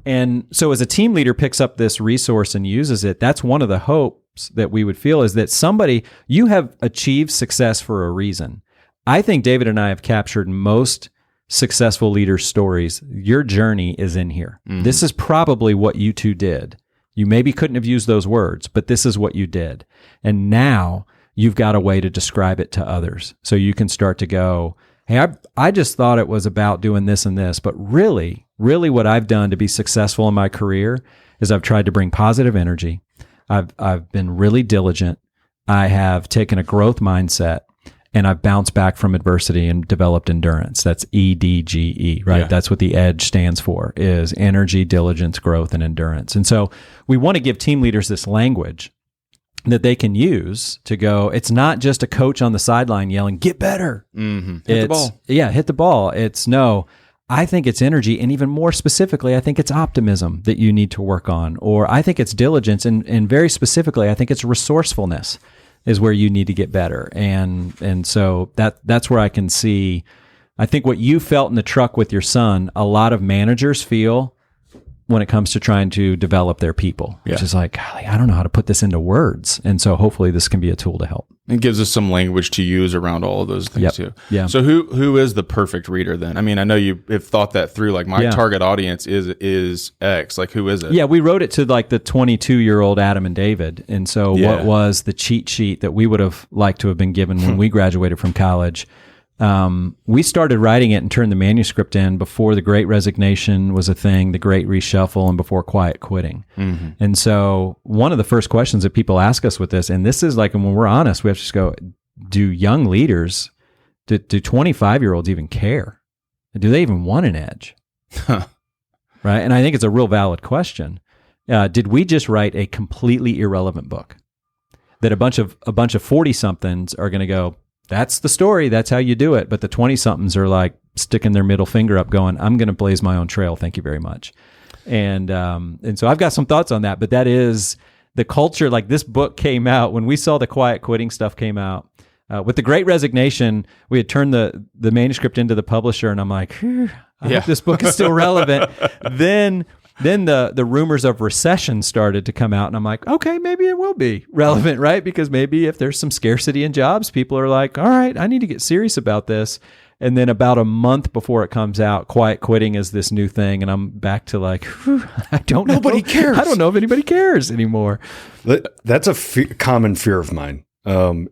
And so as a team leader picks up this resource and uses it, that's one of the hopes that we would feel, is that you have achieved success for a reason. I think David and I have captured most successful leaders' stories. Your journey is in here. Mm-hmm. This is probably what you two did. You maybe couldn't have used those words, but this is what you did. And now you've got a way to describe it to others. So you can start to go, hey, I just thought it was about doing this and this, but really what I've done to be successful in my career is I've tried to bring positive energy. I've been really diligent. I have taken a growth mindset, and I've bounced back from adversity and developed endurance. That's EDGE, right? Yeah. That's what the EDGE stands for, is energy, diligence, growth, and endurance. And so we want to give team leaders this language that they can use to go. It's not just a coach on the sideline yelling, "Get better." Hit the ball. Yeah, hit the ball. It's no. I think it's energy, and even more specifically, I think it's optimism that you need to work on, or I think it's diligence, and very specifically, I think it's resourcefulness is where you need to get better, and so that's where I can see. I think what you felt in the truck with your son, a lot of managers feel when it comes to trying to develop their people, which is like, golly, I don't know how to put this into words. And so hopefully this can be a tool to help. It gives us some language to use around all of those things too. Yeah. So who is the perfect reader then? I mean, I know you have thought that through, like my target audience is X, like who is it? Yeah. We wrote it to like the 22-year-old Adam and David. And so what was the cheat sheet that we would have liked to have been given when we graduated from college? We started writing it and turned the manuscript in before the Great Resignation was a thing, the Great Reshuffle, and before Quiet Quitting. Mm-hmm. And so one of the first questions that people ask us with this, and this is like, and when we're honest, we have to just go, do young leaders, do 25-year-olds even care? Do they even want an edge? Right? And I think it's a real valid question. Did we just write a completely irrelevant book that a bunch of 40-somethings are going to go, that's the story. That's how you do it. But the 20-somethings are like sticking their middle finger up going, I'm going to blaze my own trail. Thank you very much. And so I've got some thoughts on that, but that is the culture. Like this book came out when we saw the Quiet Quitting stuff came out. With the Great Resignation, we had turned the manuscript into the publisher, and I'm like, I hope this book is still relevant. Then the rumors of recession started to come out, and I'm like, okay, maybe it will be relevant, right? Because maybe if there's some scarcity in jobs, people are like, all right, I need to get serious about this. And then about a month before it comes out, Quiet Quitting is this new thing, and I'm back to like, I don't know. Nobody cares. I don't know if anybody cares anymore. That's a common fear of mine,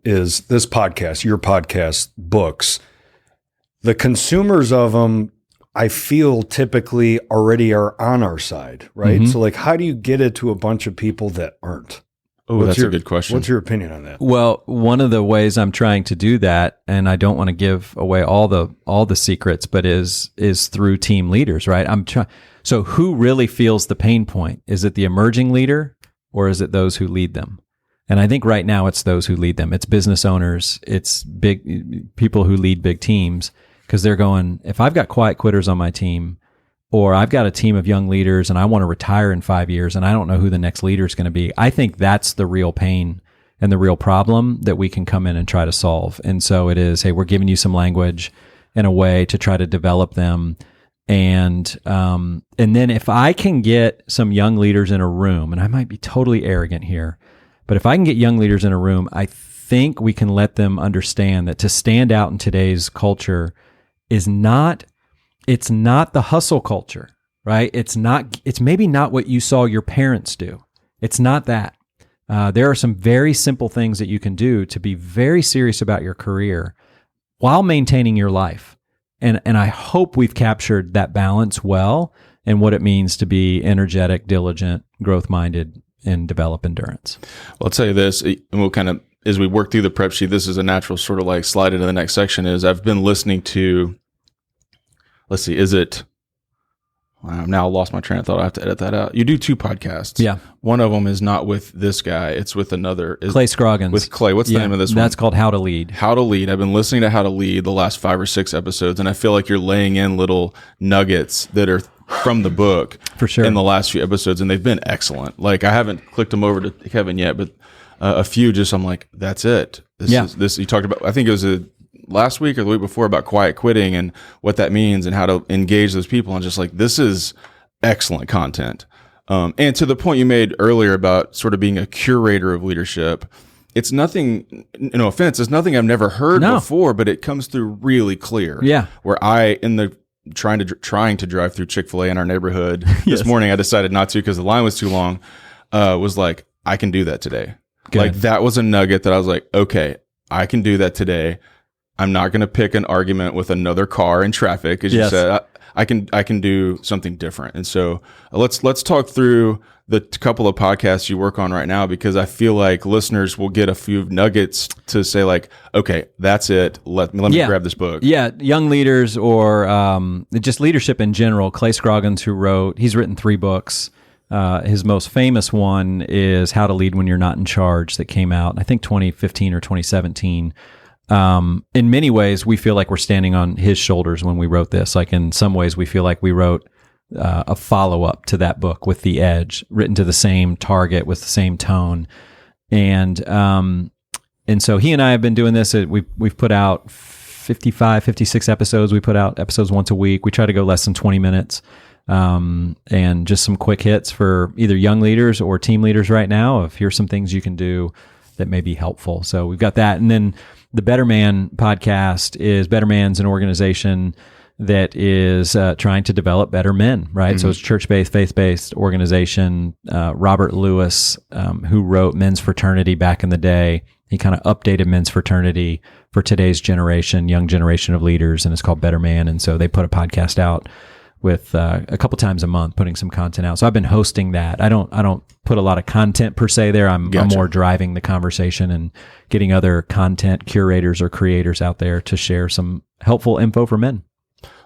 is this podcast, your podcast, books. The consumers of them, I feel typically already are on our side, right? Mm-hmm. So like, how do you get it to a bunch of people that aren't? Oh, that's a good question. What's your opinion on that? Well, one of the ways I'm trying to do that, and I don't want to give away all the secrets, but is through team leaders, right? So who really feels the pain point? Is it the emerging leader, or is it those who lead them? And I think right now it's those who lead them. It's business owners. It's big people who lead big teams. Because they're going, if I've got quiet quitters on my team, or I've got a team of young leaders and I want to retire in 5 years and I don't know who the next leader is going to be, I think that's the real pain and the real problem that we can come in and try to solve. And so it is, hey, we're giving you some language and a way to try to develop them. And then if I can get some young leaders in a room, and I might be totally arrogant here, but if I can get young leaders in a room, I think we can let them understand that to stand out in today's culture it's not the hustle culture, right? It's maybe not what you saw your parents do. It's not that. There are some very simple things that you can do to be very serious about your career while maintaining your life. And I hope we've captured that balance well and what it means to be energetic, diligent, growth-minded, and develop endurance. Well, I'll tell you this, and we'll kind of, as we work through the prep sheet, this is a natural sort of like slide into the next section, is I've been listening to, let's see, I've now lost my train of thought. I have to edit that out. You do 2 podcasts. Yeah. One of them is not with this guy. It's with another. Clay Scroggins. With Clay. What's the name of this one? That's called How to Lead. How to Lead. I've been listening to How to Lead the last 5 or 6 episodes, and I feel like you're laying in little nuggets that are from the book for sure in the last few episodes, and they've been excellent. Like I haven't clicked them over to Kevin yet, but a few just I'm like, that's it. This you talked about. I think it was last week or the week before about quiet quitting and what that means and how to engage those people. And just like, this is excellent content. And to the point you made earlier about sort of being a curator of leadership, it's nothing, no offense, it's nothing I've never heard before, but it comes through really clear. Yeah. Where trying to drive through Chick-fil-A in our neighborhood this morning, I decided not to because the line was too long, was like, I can do that today. Good. Like that was a nugget that I was like, okay, I can do that today. I'm not going to pick an argument with another car in traffic, as you said. I can do something different. And so let's talk through the couple of podcasts you work on right now, because I feel like listeners will get a few nuggets to say like, okay, that's it. Let me grab this book. Yeah. Young leaders or just leadership in general. Clay Scroggins, he's written 3 books. His most famous one is How to Lead When You're Not in Charge, that came out, I think, 2015 or 2017. In many ways, we feel like we're standing on his shoulders when we wrote this. Like in some ways, we feel like we wrote a follow-up to that book with The Edge, written to the same target with the same tone. And so he and I have been doing this. We've put out 55, 56 episodes. We put out episodes once a week. We try to go less than 20 minutes. And just some quick hits for either young leaders or team leaders right now of here's some things you can do that may be helpful. So we've got that. And then the Better Man podcast is Better Man's an organization that is trying to develop better men, right? Mm-hmm. So it's church-based, faith-based organization. Robert Lewis, who wrote Men's Fraternity back in the day, he kind of updated Men's Fraternity for today's generation, young generation of leaders, and it's called Better Man. And so they put a podcast out with a couple times a month, putting some content out. So I've been hosting that. I don't put a lot of content per se there. I'm more driving the conversation and getting other content curators or creators out there to share some helpful info for men.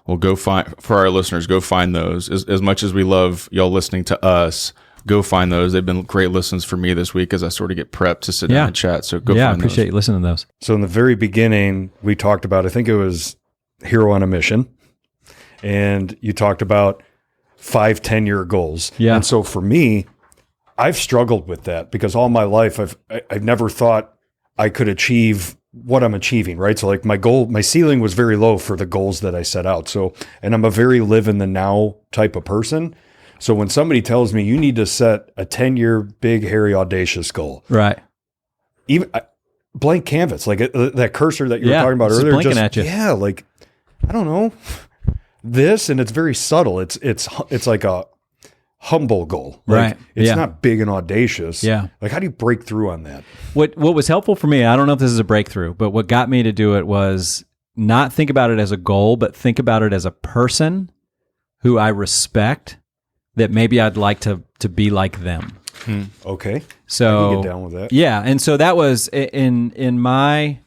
Well, for our listeners, go find those. As much as we love y'all listening to us, go find those. They've been great listens for me this week as I sort of get prepped to sit down and chat. So go find those. Yeah, I appreciate you listening to those. So in the very beginning, we talked about, I think it was Hero on a Mission. And you talked about 5, 10-year goals. Yeah. And so for me, I've struggled with that because all my life I've never thought I could achieve what I'm achieving, right? So like my ceiling was very low for the goals that I set out. So, and I'm a very live in the now type of person. So when somebody tells me you need to set a 10-year big, hairy, audacious goal, right? Even blank canvas, like that cursor that you were talking about earlier, blinking at you. Yeah, like I don't know this, and it's very subtle. It's like a humble goal, like, right? It's not big and audacious. Yeah, like how do you break through on that? What was helpful for me, I don't know if this is a breakthrough, but what got me to do it was not think about it as a goal, but think about it as a person who I respect that maybe I'd like to be like them. Okay, so I can get down with that. Yeah, and so that was in my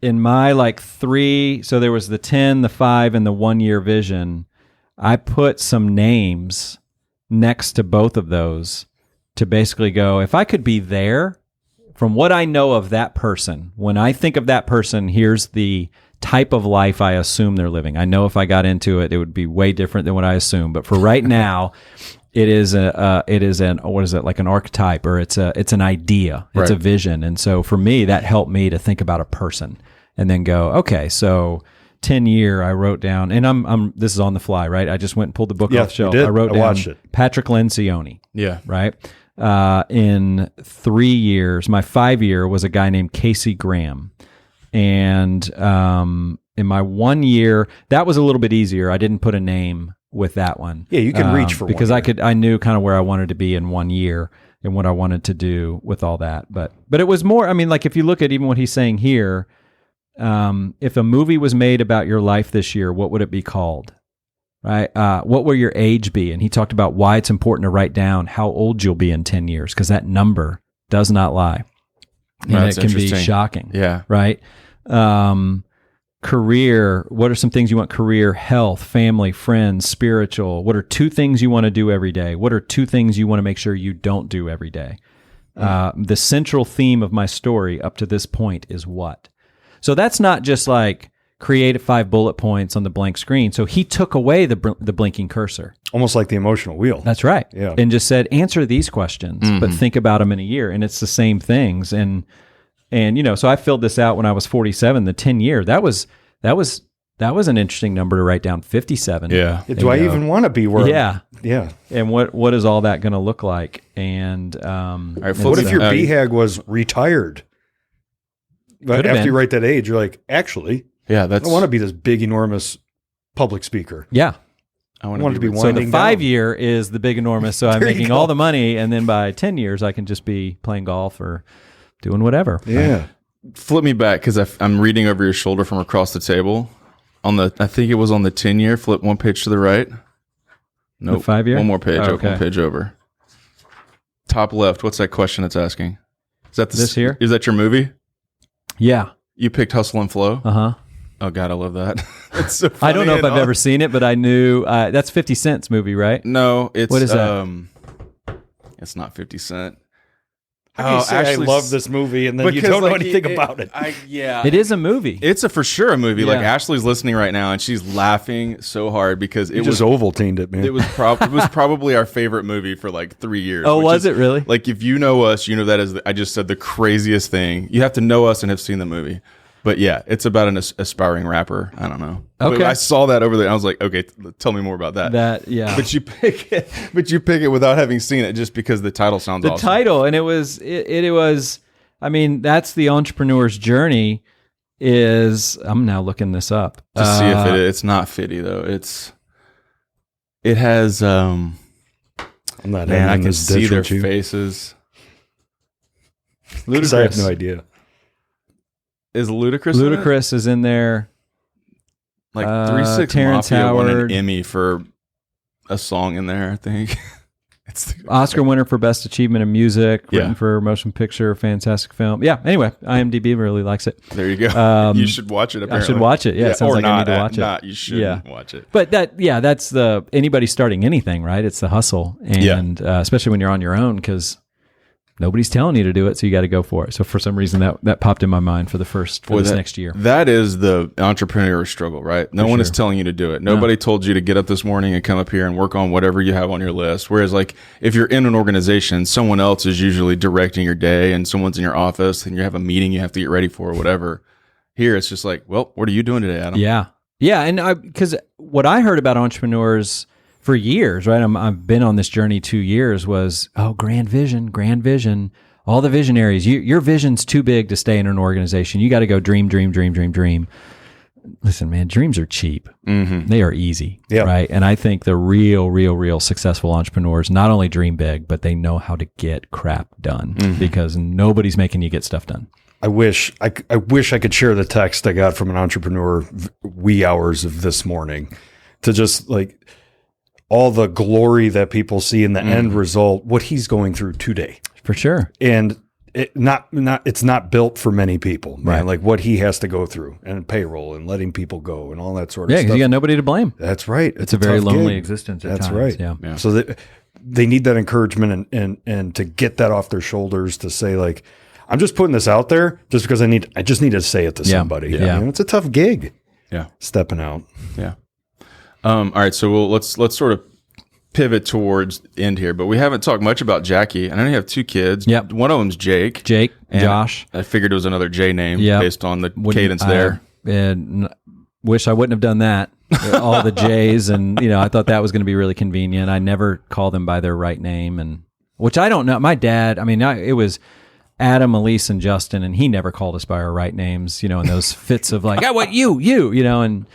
like 3. So there was the 10, the 5, and the 1 year vision. I put some names next to both of those to basically go, if I could be there, from what I know of that person, when I think of that person, here's the type of life I assume they're living. I know if I got into it, it would be way different than what I assume. But for right now, it is like an archetype, or it's an idea, it's a vision. And so for me, that helped me to think about a person and then go, okay, so 10-year, I wrote down, and I'm this is on the fly, right? I just went and pulled the book off the shelf. I wrote watched down it. Patrick Lencioni. Yeah. Right. In 3 years, my 5-year was a guy named Casey Graham. And in my 1 year, that was a little bit easier. I didn't put a name with that one. Yeah, you can reach for because 1 year. I knew kind of where I wanted to be in 1 year and what I wanted to do with all that. But it was more, I mean, like if you look at even what he's saying here, if a movie was made about your life this year, what would it be called? Right? What will your age be? And he talked about why it's important to write down how old you'll be in 10 years, because that number does not lie. And That's it can be interesting. shocking. Yeah. Right? Career, what are some things you want? Career, health, family, friends, spiritual. What are 2 things you want to do every day? What are 2 things you want to make sure you don't do every day? The central theme of my story up to this point is what? So that's not just like create 5 bullet points on the blank screen. So he took away the blinking cursor. Almost like the emotional wheel. That's right. Yeah. And just said, answer these questions, but think about them in a year. And it's the same things. And so I filled this out when I was 47, the 10-year. That was an interesting number to write down, 57. Yeah. Do I even want to be where? Yeah. Yeah. And what is all that going to look like? And what if your BHAG was retired? But after you write that age, you're like, actually, I don't want to be this big, enormous public speaker. Yeah. I want to be so winding the 5-year is the big, enormous. So I'm There you making go. all the money. And then by 10 years, I can just be playing golf or doing whatever. Yeah. Flip me back because I'm reading over your shoulder from across the table. I think it was on the 10-year. Flip 1 page to the right. No, The 5-year? One more page. Oh, okay. 1 page over. Top left. What's that question it's asking? Is that This here? Is that your movie? Yeah. You picked Hustle and Flow. Uh-huh. Oh God, I love that. It's so funny. I don't know if I've ever seen it, but I knew that's 50 Cent's movie, right? No, it's What is that? it's not 50 Cent. How can you say I Ashley's- love this movie and then you Because, don't know like, anything about it? Yeah. It is a movie. It's for sure a movie. Like Yeah. Ashley's listening right now and she's laughing so hard because You just Ovaltined it, man. it was probably our favorite movie for like 3 years. Oh, which was is- it really? Like if you know us, you know that is I just said the craziest thing. You have to know us and have seen the movie. But yeah, it's about an aspiring rapper. I don't know. Okay. But I saw that over there. I was like, okay, tell me more about that. Yeah. But you pick it without having seen it just because the title sounds The awesome. title, and it was. I mean, that's the entrepreneur's journey. I'm now looking this up to see if it's not fitty though. It has I'm not man, I in can this see ditch their with you, faces. 'cause I have no idea. Is Ludacris in it? Ludacris is in there. Like 3-6 Terrence Mafia won an Howard. Emmy for a song in there, I think. It's Oscar winner for Best Achievement in Music, Yeah. written for Motion Picture, fantastic film. Yeah, anyway, IMDb really likes it. There you go. You should watch it, apparently. I should watch it. Yeah, it sounds or like not, I need to watch it. Not, you shouldn't watch it. But that's anybody starting anything, right? It's the hustle. And especially when you're on your own, because nobody's telling you to do it, so you got to go for it. So for some reason that popped in my mind for this next year. That is the entrepreneur struggle, right? No one is telling you to do it. Nobody told you to get up this morning and come up here and work on whatever you have on your list. Whereas like if you're in an organization, someone else is usually directing your day and someone's in your office and you have a meeting you have to get ready for or whatever. Here it's just like, well, what are you doing today, Adam? Yeah. Yeah. And because what I heard about entrepreneurs for years, right? I've been on this journey 2 years was, grand vision, all the visionaries. Your vision's too big to stay in an organization. You got to go dream. Listen, man, dreams are cheap. Mm-hmm. They are easy, right? And I think the real successful entrepreneurs not only dream big, but they know how to get crap done because nobody's making you get stuff done. I wish I could share the text I got from an entrepreneur wee hours of this morning to just like all the glory that people see in the end result, what he's going through today. For sure. And it's not built for many people, man. Right. Like what he has to go through and payroll and letting people go and all that sort of Yeah, stuff. because you got nobody to blame. That's right. It's a very tough lonely gig. existence at That's times. right. Yeah. So they need that encouragement and to get that off their shoulders to say like, I'm just putting this out there just because I just need to say it to somebody. Yeah. You know, it's a tough gig. Yeah. Stepping out. Yeah. All right. So let's sort of pivot towards the end here, but we haven't talked much about Jackie. I know you have 2 kids. Yep. One of them's Jake. And Josh. I figured it was another J name based on the cadence I there. wish I wouldn't have done that. All the J's, and I thought that was going to be really convenient. I never call them by their right name, and which I don't know. My dad, it was Adam, Elise, and Justin, and he never called us by our right names. In those fits of like, what you, and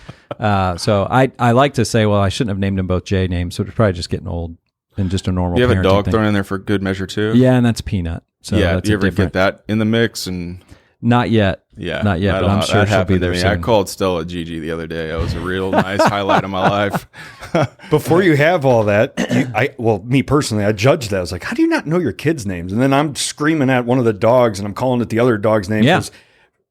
so I like to say, well, I shouldn't have named them both J names, so it's probably just getting old and just a normal. You have a dog thing. thrown in there for good measure too. Yeah, and that's Peanut. So yeah, that's do you ever get that in the mix? And not yet. Yeah, not yet. But I'm sure that she'll happened be to there me. soon. I called Stella Gigi the other day. That was a real nice highlight of my life. Before you have all that, me personally, I judged that. I was like, how do you not know your kids' names? And then I'm screaming at one of the dogs and I'm calling it the other dog's name because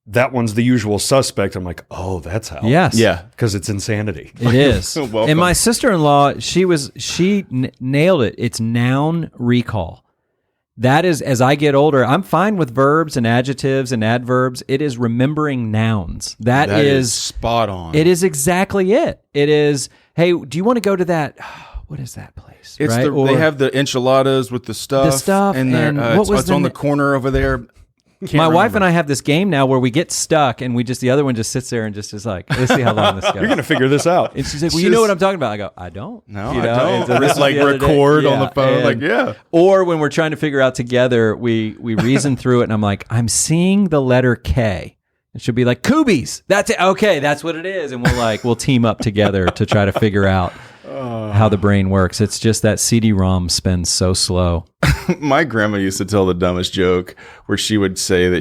that one's the usual suspect. I'm like, oh, that's how. Yes. Yeah. Because it's insanity. It is. Welcome. And my sister-in-law, she nailed it. It's noun recall. That is, as I get older, I'm fine with verbs and adjectives and adverbs. It is remembering nouns. That is spot on. It is exactly it. It is, hey, do you want to go to that? What is that place? It's right? they have the enchiladas with the stuff. And what was it's on the corner over there. My wife and I have this game now where we get stuck and the other one just sits there and just is like, let's see how long this goes. You're going to figure this out. And she's like, well, you know what I'm talking about? I go, I don't. No, I don't. And so Just like record on the phone. Or when we're trying to figure out together, we reason through it and I'm like, I'm seeing the letter K. It should be like Kubies. That's it. Okay, that's what it is. And we'll team up together to try to figure out how the brain works. It's just that CD-ROM spins so slow. My grandma used to tell the dumbest joke where she would say that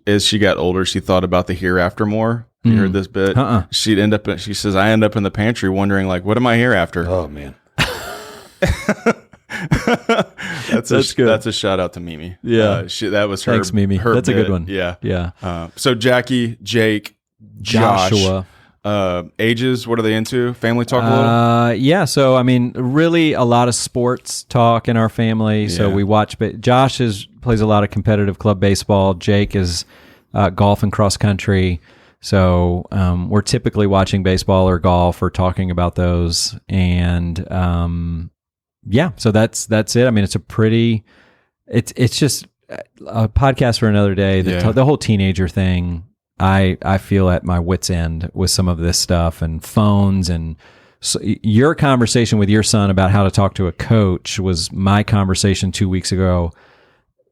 as she got older, she thought about the hereafter more. You heard this bit? She says, I end up in the pantry wondering like, what am I here after? Oh man. That's good. That's a shout out to Mimi. Yeah. That was her. Thanks, Mimi. Her that's bit. a good one. Yeah. Yeah. So Jackie, Jake, Joshua. Ages, what are they into? Family talk a little? Yeah. So, I mean, really a lot of sports talk in our family. So we watch, Josh plays a lot of competitive club baseball. Jake is golf and cross country. So we're typically watching baseball or golf or talking about those. And so that's it. I mean, it's just a podcast for another day. The whole teenager thing, I feel at my wit's end with some of this stuff and phones. And so your conversation with your son about how to talk to a coach was my conversation 2 weeks ago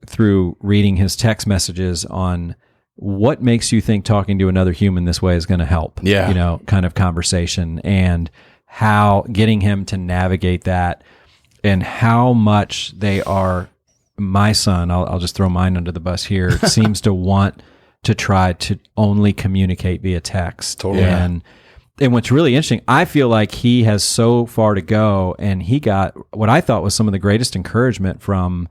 through reading his text messages on what makes you think talking to another human this way is going to help, kind of conversation, and how getting him to navigate that and how much they are, my son, I'll just throw mine under the bus here, seems to want to try to only communicate via text. Totally. And what's really interesting, I feel like he has so far to go, and he got what I thought was some of the greatest encouragement from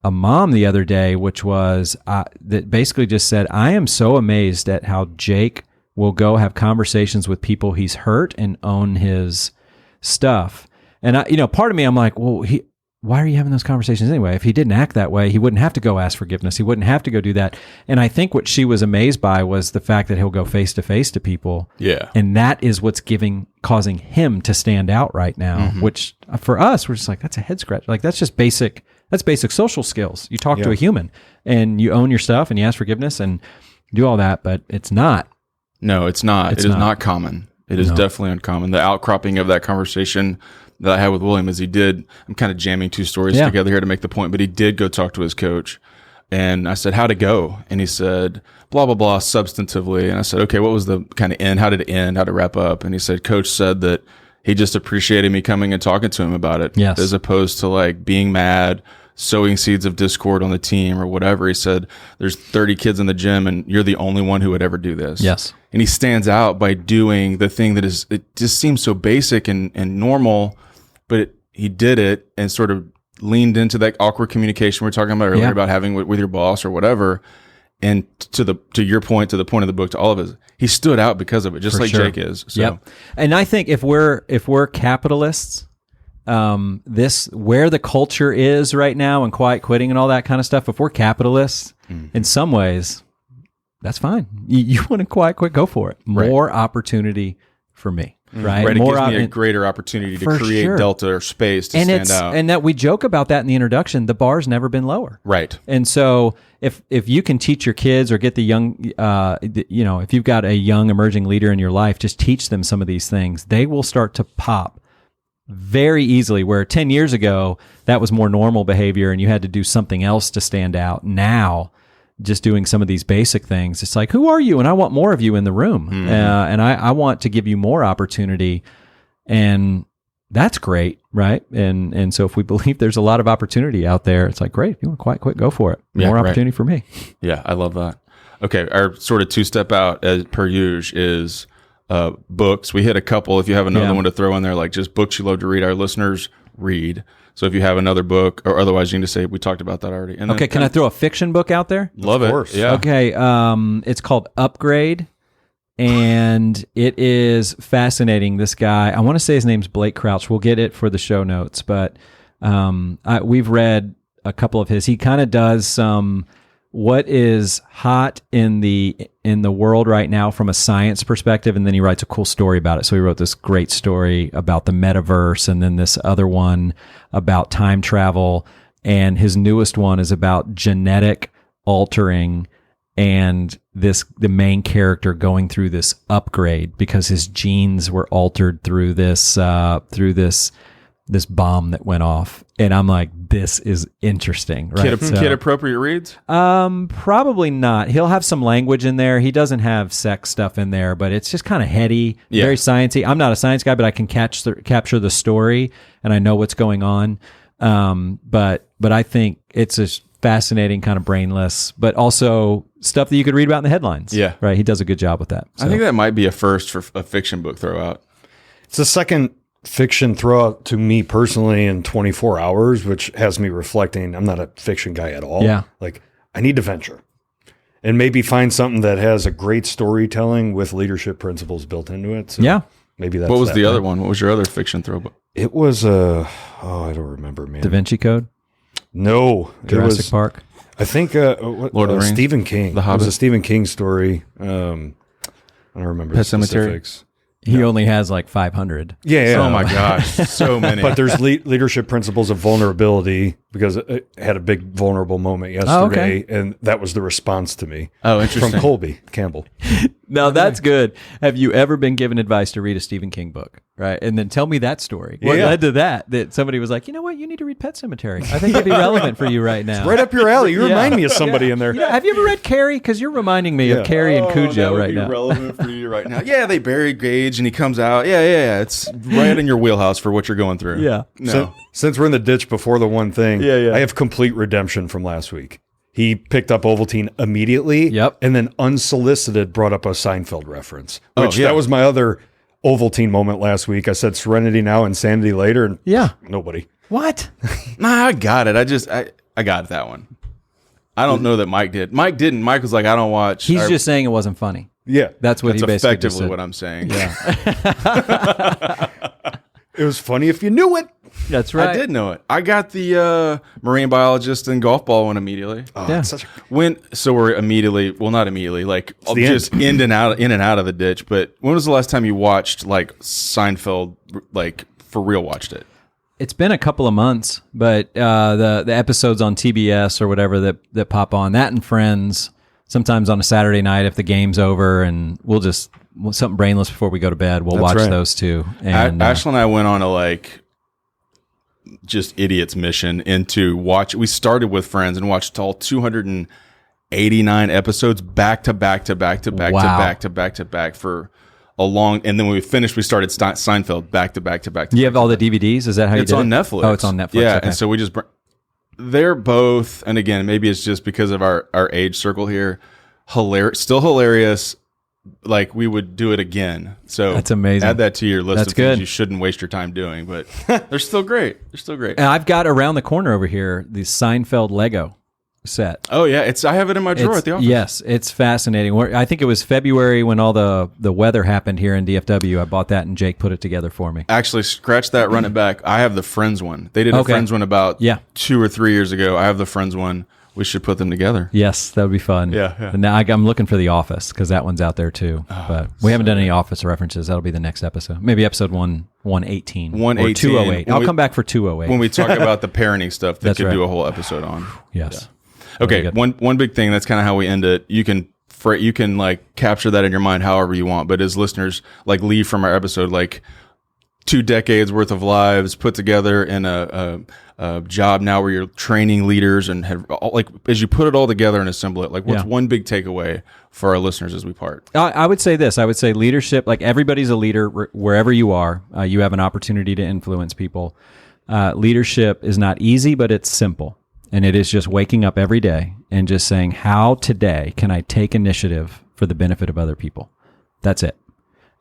a mom the other day, which was that basically just said, I am so amazed at how Jake will go have conversations with people he's hurt and own his stuff. And part of me, I'm like, well, why are you having those conversations anyway? If he didn't act that way, he wouldn't have to go ask forgiveness. He wouldn't have to go do that. And I think what she was amazed by was the fact that he'll go face to face to people. Yeah. And that is what's causing him to stand out right now, which for us, we're just like, that's a head scratch. Like that's basic social skills. You talk to a human and you own your stuff and you ask forgiveness and do all that, but it's not. No, it's not. It is not common. It is definitely uncommon. The outcropping of that conversation that I had with William is I'm kind of jamming two stories together here to make the point, but he did go talk to his coach. And I said, how'd it go? And he said, blah, blah, blah, substantively. And I said, okay, what was the kind of end? How did it end? How did it wrap up? And he said, coach said that he just appreciated me coming and talking to him about it. Yes. As opposed to like being mad, sowing seeds of discord on the team or whatever. He said, there's 30 kids in the gym and you're the only one who would ever do this. Yes. And he stands out by doing the thing that it just seems so basic and normal, but he did it and sort of leaned into that awkward communication we were talking about earlier about having with your boss or whatever. And to your point, to the point of the book, to all of us, he stood out because of it, just like Jake is. So. Yep. And I think if we're capitalists, where the culture is right now and quiet quitting and all that kind of stuff, if we're capitalists in some ways, that's fine. You want to quiet quit, go for it. More opportunity for me. Right. It gives me a greater opportunity to create delta or space to stand out. And that we joke about that in the introduction, the bar's never been lower. Right. And so if you can teach your kids or get the young, if you've got a young emerging leader in your life, just teach them some of these things, they will start to pop very easily, where 10 years ago, that was more normal behavior and you had to do something else to stand out. Now, just doing some of these basic things, it's like, who are you? And I want more of you in the room. And I want to give you more opportunity. And that's great, right? And so if we believe there's a lot of opportunity out there, it's like, great, if you want to quiet quit, go for it. More opportunity for me. Yeah, I love that. Okay, our sort of two-step out as per usual is books. We hit a couple. If you have another one to throw in there, like just books you love to read, our listeners read. So if you have another book, or otherwise you can just say, we talked about that already. And okay, can I throw a fiction book out there? Love it. Of course. Yeah. Okay, it's called Upgrade, and it is fascinating. This guy, I want to say his name's Blake Crouch. We'll get it for the show notes, but we've read a couple of his. He kind of does some what is hot in the world right now from a science perspective, and then he writes a cool story about it. So he wrote this great story about the metaverse, and then this other one about time travel, and his newest one is about genetic altering and the main character going through this upgrade because his genes were altered through this bomb that went off. And I'm like, this is interesting, right? Kid appropriate reads? Probably not. He'll have some language in there. He doesn't have sex stuff in there, but it's just kind of heady, very sciencey. I'm not a science guy, but I can capture the story and I know what's going on. But I think it's just fascinating, kind of brainless, but also stuff that you could read about in the headlines. Yeah. Right. He does a good job with that. So. I think that might be a first for a fiction book throwout. It's the second fiction throwout to me personally in 24 hours, which has me reflecting. I'm not a fiction guy at all. Yeah. Like I need to venture. and maybe find something that has a great storytelling with leadership principles built into it. So Yeah. maybe that's What was that the other one. one? What was your other fiction throwback? It was I don't remember, man. Da Vinci Code, No, Jurassic it was, Park. I think Lord of the Rings? Stephen King. The It was Hobbit? a Stephen King story. I don't remember Pet the Sematary? specifics. He only has like 500. Yeah. Oh my gosh, so many. But there's leadership principles of vulnerability because it had a big vulnerable moment yesterday, and that was the response to me. Oh, From interesting. Colby Campbell. Now that's good. Have you ever been given advice to read a Stephen King book? Right. And then tell me that story. What Yeah. led to that? That somebody was like, you know what? You need to read Pet Sematary. I think it'd be relevant for you right now. Right up your alley. You Yeah. remind me of somebody in there. You know, have you ever read Carey? Because you're reminding me Yeah. of Carey and Cujo right now. Relevant for you right now. Yeah, they bury Gage and he comes out. Yeah. It's right in your wheelhouse for what you're going through. Yeah. No. Since we're in the ditch before the one thing, Yeah. I have complete redemption from last week. He picked up Ovaltine immediately, Yep. and then unsolicited brought up a Seinfeld reference, which yeah. that was my other Ovaltine moment last week. I said Serenity now, Insanity later, and Yeah. nobody. What? Nah, I got it. I got that one. I don't know that Mike did. Mike didn't. Mike was like, I don't watch. He's just saying it wasn't funny. Yeah, That's what That's he basically just effectively said. what I'm saying. Yeah. it was funny if you knew it. That's right. I did know it. I got the marine biologist and golf ball one immediately. Oh, Yeah. it's such a So we're immediately, well, not immediately, like the just in and out of the ditch. But when was the last time you watched like Seinfeld, like for real watched it? It's been a couple of months, but the episodes on TBS or whatever that pop on, that and Friends, sometimes on a Saturday night if the game's over, and we'll just something brainless before we go to bed. We'll That's watch right. those two. And Ashley and I went on a like just idiot's mission into watch. We started with Friends and watched all 289 episodes back to back to back to back Wow. to back to back to back for a long. And then when we finished, we started Seinfeld back to back to back. you have all the DVDs? Is that how you It's did on it? Netflix. Oh, it's on Netflix. Yeah, Okay. and so we just they're both, and again, maybe it's just because of our age circle here, still hilarious. Like we would do it again. So That's amazing. Add that to your list That's of things good. you shouldn't waste your time doing. But they're still great. They're still great. And I've got around the corner over here the Seinfeld Lego set. Oh yeah, I have it in my drawer It's- at the office. Yes, it's fascinating. I think it was February when all the weather happened here in DFW. I bought that and Jake put it together for me. Actually, scratch that, run it back. I have the Friends one. They did a Okay. Friends one about Yeah. 2 or 3 years ago. I have the Friends one. We should put them together. Yes, that would be fun. Yeah. And now I'm looking for The Office because that one's out there too. But we haven't done any Office references. That'll be the next episode. Maybe episode 118. 118. Or 208. When I'll we- come back for 208. When we talk about the parenting stuff, that That's could right. do a whole episode on. yes. Okay, good. one big thing. That's kind of how we end it. You can like capture that in your mind however you want. But as listeners, like leave from our episode, like 2 decades worth of lives put together in a job now where you're training leaders and have like as you put it all together and assemble it. Like what's Yeah. one big takeaway for our listeners as we part? I would say this. I would say leadership, like everybody's a leader wherever you are. You have an opportunity to influence people. Leadership is not easy, but it's simple. And it is just waking up every day and just saying, how today can I take initiative for the benefit of other people? That's it.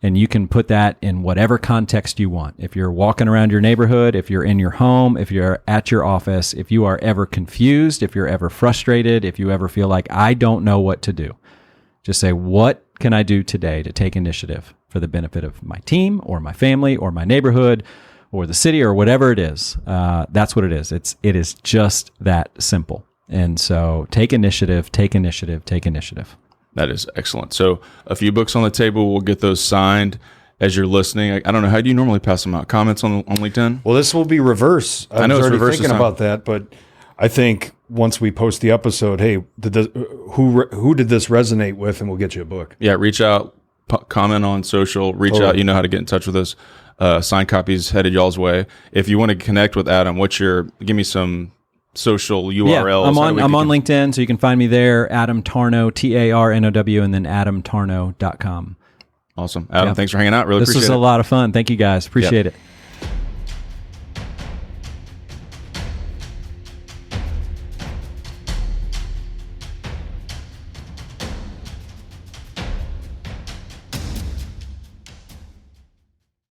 And you can put that in whatever context you want. If you're walking around your neighborhood, if you're in your home, if you're at your office, if you are ever confused, if you're ever frustrated, if you ever feel like I don't know what to do, just say, what can I do today to take initiative for the benefit of my team or my family or my neighborhood or the city or whatever it is? That's what it is. It is just that simple. And so take initiative, take initiative, take initiative. That is excellent. So a few books on the table. We'll get those signed as you're listening. I don't know. How do you normally pass them out? Comments on LinkedIn? Well, this will be reverse. I know was it's already reverse thinking this time. about that, but I think once we post the episode, hey, who did this resonate with, and we'll get you a book. Yeah, reach out, comment on social, reach out. You know how to get in touch with us. Signed copies headed y'all's way. If you want to connect with Adam, give me some social URLs. Yeah, I'm on LinkedIn, so you can find me there. Adam Tarnow, TARNOW, and then adamtarnow.com. Awesome. Adam, Yeah. thanks for hanging out. Really This appreciate was it. a lot of fun. Thank you guys. Appreciate it.